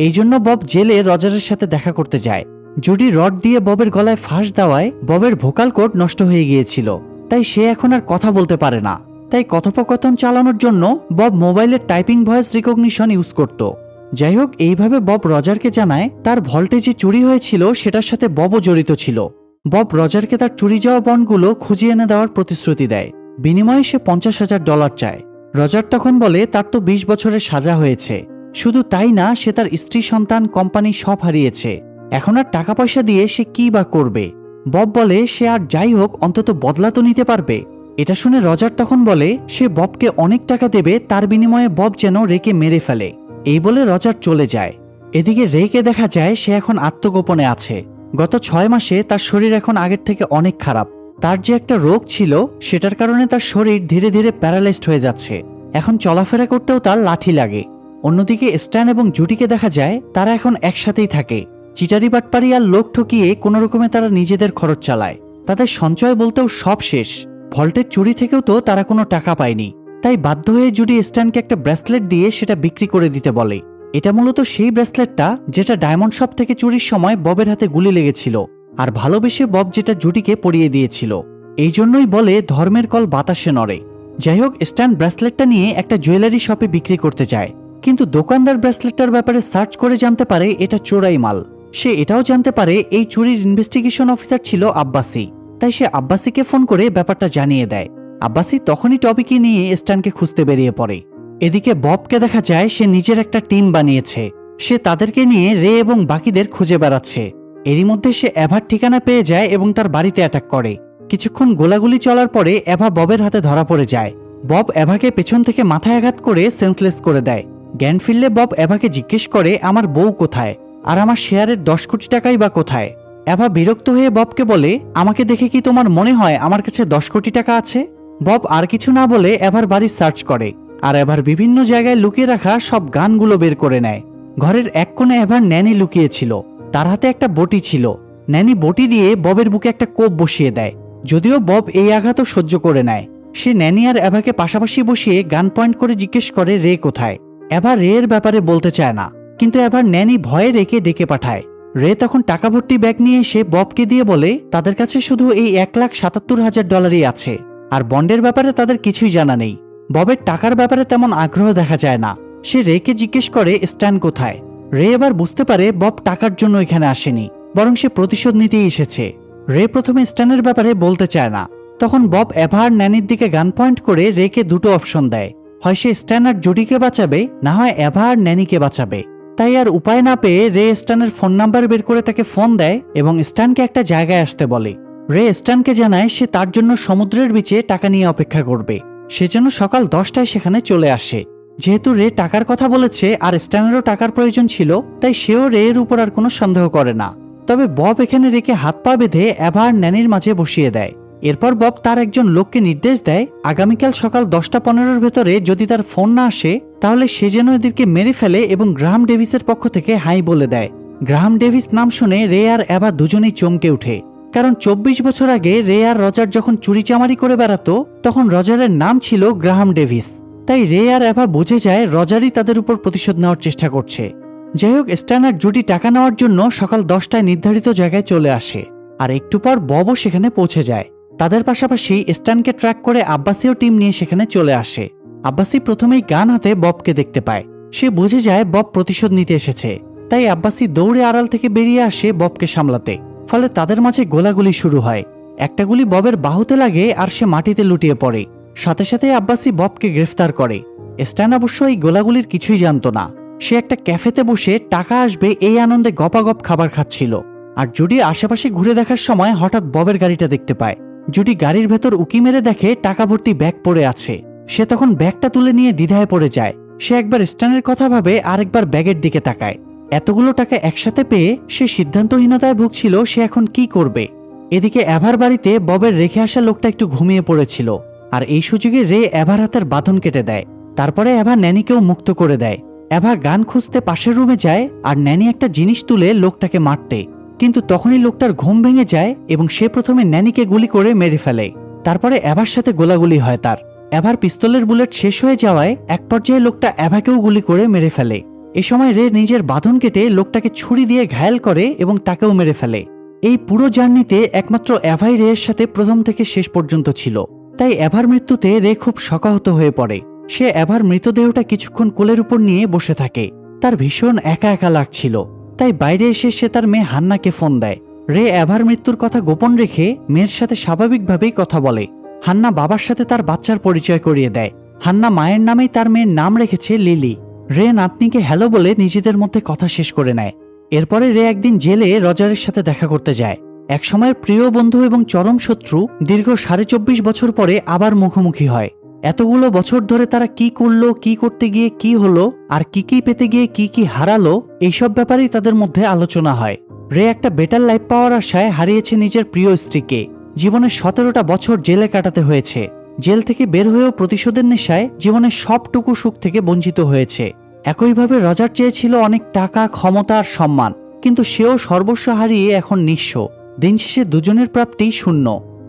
এই জন্য বব জেলে রজারের সাথে দেখা করতে যায়। জুডি রড দিয়ে ববের গলায় ফাঁস দেওয়ায় ববের ভোকাল কর্ড নষ্ট হয়ে গিয়েছিল, তাই সে এখন আর কথা বলতে পারে না। তাই কথোপকথন চালানোর জন্য বব মোবাইলের টাইপিং ভয়েস রিকগনিশন ইউজ করত। যাই হোক, এইভাবে বব রজারকে জানায় তার ভল্টে যে চুরি হয়েছিল সেটার সাথে ববও জড়িত ছিল। বব রজারকে তার চুরি যাওয়া বন্ডগুলো খুঁজিয়ে এনে দেওয়ার প্রতিশ্রুতি দেয়। বিনিময়ে সে $50,000 চায়। রজার তখন বলে তার তো 20 বছরের সাজা হয়েছে। শুধু তাই না, সে তার স্ত্রী, সন্তান, কোম্পানি সব হারিয়েছে। এখন আর টাকা পয়সা দিয়ে সে কি বা করবে। বব বলে সে আর যাই হোক অন্তত বদলা তো নিতে পারবে। এটা শুনে রজার তখন বলে সে ববকে অনেক টাকা দেবে, তার বিনিময়ে বব যেন রেকে মেরে ফেলে। এই বলে রজার চলে যায়। এদিকে রেকে দেখা যায় সে এখন আত্মগোপনে আছে। গত 6 মাসে তার শরীর এখন আগের থেকে অনেক খারাপ। তার যে একটা রোগ ছিল সেটার কারণে তার শরীর ধীরে ধীরে প্যারালাইজড হয়ে যাচ্ছে। এখন চলাফেরা করতেও তার লাঠি লাগে। অন্যদিকে স্ট্যান এবং জুডিকে দেখা যায় তারা এখন একসাথেই থাকে। চিটারি বাটপারি আর লোক ঠকিয়ে কোনো রকমে তারা নিজেদের খরচ চালায়। তাদের সঞ্চয় বলতেও সব শেষ। ভল্টের চুরি থেকেও তো তারা কোনো টাকা পায়নি। তাই বাধ্য হয়ে জুডি স্ট্যানকে একটা ব্রেসলেট দিয়ে সেটা বিক্রি করে দিতে বলে। এটা মূলত সেই ব্রেসলেটটা যেটা ডায়মন্ড শপ থেকে চুরির সময় ববের হাতে গুলি লেগেছিল, আর ভালোবেসে বব যেটা জুডিকে পরিয়ে দিয়েছিল। এই জন্যই বলে ধর্মের কল বাতাসে নড়ে। যাই হোক, স্ট্যান ব্রেসলেটটা নিয়ে একটা জুয়েলারি শপে বিক্রি করতে যায়, কিন্তু দোকানদার ব্রেসলেটটার ব্যাপারে সার্চ করে জানতে পারে এটা চোরাই মাল। সে এটাও জানতে পারে এই চুরির ইনভেস্টিগেশন অফিসার ছিল আব্বাসি। তাই সে আব্বাসিকে ফোন করে ব্যাপারটা জানিয়ে দেয়। আব্বাসি তখনই টপিকে নিয়ে স্ট্যানকে খুঁজতে বেরিয়ে পড়ে। এদিকে ববকে দেখা যায় সে নিজের একটা টিম বানিয়েছে। সে তাদেরকে নিয়ে রে এবং বাকিদের খুঁজে বেড়াচ্ছে। এরই মধ্যে সে এভার ঠিকানা পেয়ে যায় এবং তার বাড়িতে অ্যাটাক করে। কিছুক্ষণ গোলাগুলি চলার পরে এভা ববের হাতে ধরা পড়ে যায়। বব এভাকে পেছন থেকে মাথায় আঘাত করে সেন্সলেস করে দেয়। জ্ঞান ফিরলে বব এভাকে জিজ্ঞেস করে আমার বউ কোথায়, আর আমার শেয়ারের 10 কোটি টাকাই বা কোথায়। এভা বিরক্ত হয়ে ববকে বলে আমাকে দেখে কি তোমার মনে হয় আমার কাছে 10 কোটি টাকা আছে? বব আর কিছু না বলে এভার বাড়ি সার্চ করে, আর এভার বিভিন্ন জায়গায় লুকিয়ে রাখা সব গানগুলো বের করে নেয়। ঘরের এক কোণে এভার ন্যানি লুকিয়েছিল, তার হাতে একটা বটি ছিল। ন্যানি বটি দিয়ে ববের বুকে একটা কোপ বসিয়ে দেয়। যদিও বব এই আঘাতও সহ্য করে নেয়। সে ন্যানি আর এভাকে পাশাপাশি বসিয়ে গান পয়েন্ট করে জিজ্ঞেস করে রে কোথায়। এভা রে এর ব্যাপারে বলতে চায় না, কিন্তু এবার ন্যানি ভয়ে রেকে ডেকে পাঠায়। রে তখন টাকা ভর্তি ব্যাগ নিয়ে এসে ববকে দিয়ে বলে তাদের কাছে শুধু এই $1,77,000 আছে, আর বন্ডের ব্যাপারে তাদের কিছুই জানা নেই। ববের টাকার ব্যাপারে তেমন আগ্রহ দেখা যায় না। সে রেকে জিজ্ঞেস করে স্ট্যান কোথায়। রে এবার বুঝতে পারে বব টাকার জন্য এখানে আসেনি, বরং সে প্রতিশোধ নিতেই এসেছে। রে প্রথমে স্ট্যানের ব্যাপারে বলতে চায় না। তখন বব এভা আর ন্যানির দিকে গান পয়েন্ট করে রেকে দুটো অপশন দেয়, হয় সে স্ট্যান আর জুডিকে বাঁচাবে, না হয় এভা আর ন্যানিকে বাঁচাবে। তাই আর উপায় না পেয়ে রে স্ট্যানের ফোন নাম্বার বের করে তাকে ফোন দেয় এবং স্ট্যানকে একটা জায়গায় আসতে বলে। রে স্ট্যানকে জানায় সে তার জন্য সমুদ্রের বিচে টাকা নিয়ে অপেক্ষা করবে। সেজন্য সকাল 10টায় সেখানে চলে আসে। যেহেতু রে টাকার কথা বলেছে আর স্ট্যানেরও টাকার প্রয়োজন ছিল, তাই সেও রে এর উপর আর কোনো সন্দেহ করে না। তবে বব এখানে রেখে হাত পা বেঁধে এভা আর ন্যানির মাঝে বসিয়ে দেয়। এরপর বব তার একজন লোককে নির্দেশ দেয় আগামীকাল সকাল 10:15-র ভেতরে যদি তার ফোন না আসে তাহলে সে যেন এদেরকে মেরে ফেলে এবং গ্রাহাম ডেভিসের পক্ষ থেকে হাই বলে দেয়। গ্রাহাম ডেভিস নাম শুনে রে আর এভা দুজনেই চমকে ওঠে, কারণ 24 বছর আগে রে আর রজার যখন চুরিচামারি করে বেড়াতো তখন রজারের নাম ছিল গ্রাহাম ডেভিস। তাই রে আর এভা বুঝে যায় রজারই তাদের উপর প্রতিশোধ নেওয়ার চেষ্টা করছে। যাই হোক, স্ট্যান আর জুডি টাকা নেওয়ার জন্য সকাল 10টায় নির্ধারিত জায়গায় চলে আসে, আর একটু পর ববও সেখানে পৌঁছে যায়। তাদের পাশাপাশি স্ট্যানকে ট্র্যাক করে আব্বাসিও টিম নিয়ে সেখানে চলে আসে। আব্বাসি প্রথমেই গান হাতে ববকে দেখতে পায়। সে বুঝে যায় বব প্রতিশোধ নিতে এসেছে, তাই আব্বাসি দৌড়ে আড়াল থেকে বেরিয়ে আসে ববকে সামলাতে। ফলে তাদের মাঝে গোলাগুলি শুরু হয়। একটা গুলি ববের বাহুতে লাগে আর সে মাটিতে লুটিয়ে পড়ে। সাথে সাথে আব্বাসি ববকে গ্রেফতার করে। স্ট্যান অবশ্য এই গোলাগুলির কিছুই জানত না। সে একটা ক্যাফেতে বসে টাকা আসবে এই আনন্দে গপাগপ খাবার খাচ্ছিল। আর জুডি আশেপাশে ঘুরে দেখার সময় হঠাৎ ববের গাড়িটা দেখতে পায়। জুডি গাড়ির ভেতর উকি মেরে দেখে টাকা ভর্তি ব্যাগ পড়ে আছে। সে তখন ব্যাগটা তুলে নিয়ে দ্বিধায় পড়ে যায়। সে একবার স্ট্যানের কথা ভাবে, আরেকবার ব্যাগের দিকে তাকায়। এতগুলো টাকা একসাথে পেয়ে সে সিদ্ধান্তহীনতায় ভুগছিল সে এখন কি করবে। এদিকে এভার বাড়িতে ববের রেখে আসা লোকটা একটু ঘুমিয়ে পড়েছিল, আর এই সুযোগে রে এভার হাতের বাঁধন কেটে দেয়। তারপরে এভা ন্যানিকেও মুক্ত করে দেয়। এভা গান খুঁজতে পাশের রুমে যায় আর ন্যানি একটা জিনিস তুলে লোকটাকে মারতে, কিন্তু তখনই লোকটার ঘুম ভেঙে যায় এবং সে প্রথমে ন্যানিকে গুলি করে মেরে ফেলে। তারপরে এভার সাথে গোলাগুলি হয় তার। এভার পিস্তলের বুলেট শেষ হয়ে যাওয়ায় এক পর্যায়ে লোকটা এভাকেও গুলি করে মেরে ফেলে। এ সময় রে নিজের বাঁধন কেটে লোকটাকে ছুরি দিয়ে ঘায়েল করে এবং তাকেও মেরে ফেলে। এই পুরো জার্নিতে একমাত্র এভাই রে এর সাথে প্রথম থেকে শেষ পর্যন্ত ছিল। তাই এভার মৃত্যুতে রে খুব শোকাহত হয়ে পড়ে। সে এভার মৃতদেহটা কিছুক্ষণ কোলের উপর নিয়ে বসে থাকে। তার ভীষণ একা একা লাগছিল, তাই বাইরে এসে সে তার মেয়ে হান্নাকে ফোন দেয়। রে এভার মৃত্যুর কথা গোপন রেখে মেয়ের সাথে স্বাভাবিকভাবেই কথা বলে। হান্না বাবার সাথে তার বাচ্চার পরিচয় করিয়ে দেয়। হান্না মায়ের নামেই তার মেয়ের নাম রেখেছে লিলি। রে নাতনিকে হ্যালো বলে নিজেদের মধ্যে কথা শেষ করে নেয়। এরপরে রে একদিন জেলে রজারের সাথে দেখা করতে যায়। একসময়ের প্রিয় বন্ধু এবং চরম শত্রু দীর্ঘ 24.5 বছর পরে আবার মুখোমুখি হয়। এতগুলো বছর ধরে তারা কি করলো, কি করতে গিয়ে কি হলো, আর কি কি পেতে গিয়ে কি কি হারালো, এইসব ব্যাপারেই তাদের মধ্যে আলোচনা হয়। রে একটা বেটার লাইফ পাওয়ার আশায় হারিয়েছে নিজের প্রিয় স্ত্রীকে। জীবনের 17টা বছর জেলে কাটাতে হয়েছে। জেল থেকে বের হয়েও প্রতিশোধের নেশায় জীবনের সবটুকু সুখ থেকে বঞ্চিত হয়েছে। একইভাবে রজার চেয়েছিল অনেক টাকা, ক্ষমতা আর সম্মান, কিন্তু সেও সর্বস্ব হারিয়ে এখন নিঃস্ব। দিন শেষে দুজনের প্রাপ্তি শূন্য।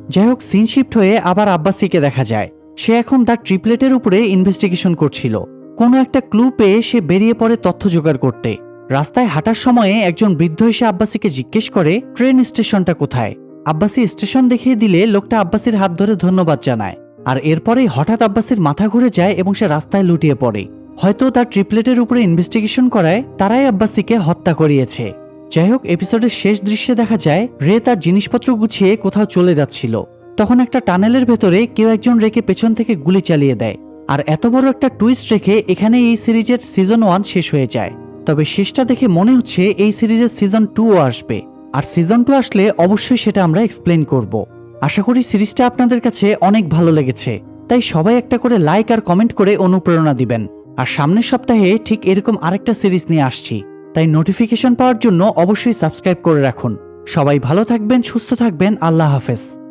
যাই হোক, সিন শিফট হয়ে আবার আব্বাসিকে দেখা যায়। সে এখন তার ট্রিপলেটের উপরে ইনভেস্টিগেশন করছিল। কোনো একটা ক্লু পেয়ে সে বেরিয়ে পড়ে তথ্য জোগাড় করতে। রাস্তায় হাঁটার সময়ে একজন বৃদ্ধ এসে আব্বাসিকে জিজ্ঞেস করে ট্রেন স্টেশনটা কোথায়। আব্বাসি স্টেশন দেখিয়ে দিলে লোকটা আব্বাসির হাত ধরে ধন্যবাদ জানায়। আর এরপরেই হঠাৎ আব্বাসির মাথা ঘুরে যায় এবং সে রাস্তায় লুটিয়ে পড়ে। হয়তো তার ট্রিপলেটের উপরে ইনভেস্টিগেশন করায় তারাই আব্বাসিকে হত্যা করিয়েছে। যাই হোক, এপিসোডের শেষ দৃশ্যে দেখা যায় রে তার জিনিসপত্র গুছিয়ে কোথাও চলে যাচ্ছিল। তখন একটা টানেলের ভেতরে কেউ একজন রেকে পেছন থেকে গুলি চালিয়ে দেয়। আর এত বড় একটা টুইস্ট রেখে এখানে এই সিরিজের সিজন 1 শেষ হয়ে যায়। তবে শেষটা দেখে মনে হচ্ছে এই সিরিজের সিজন 2ও আসবে। আর সিজন 2 আসলে অবশ্যই সেটা আমরা এক্সপ্লেন করব। আশা করি সিরিজটা আপনাদের কাছে অনেক ভালো লেগেছে। তাই সবাই একটা করে লাইক আর কমেন্ট করে অনুপ্রেরণা দিবেন। আর সামনের সপ্তাহে ঠিক এরকম আরেকটা সিরিজ নিয়ে আসছি, তাই নোটিফিকেশন পাওয়ার জন্য অবশ্যই সাবস্ক্রাইব করে রাখুন। সবাই ভালো থাকবেন, সুস্থ থাকবেন। আল্লাহ হাফেজ।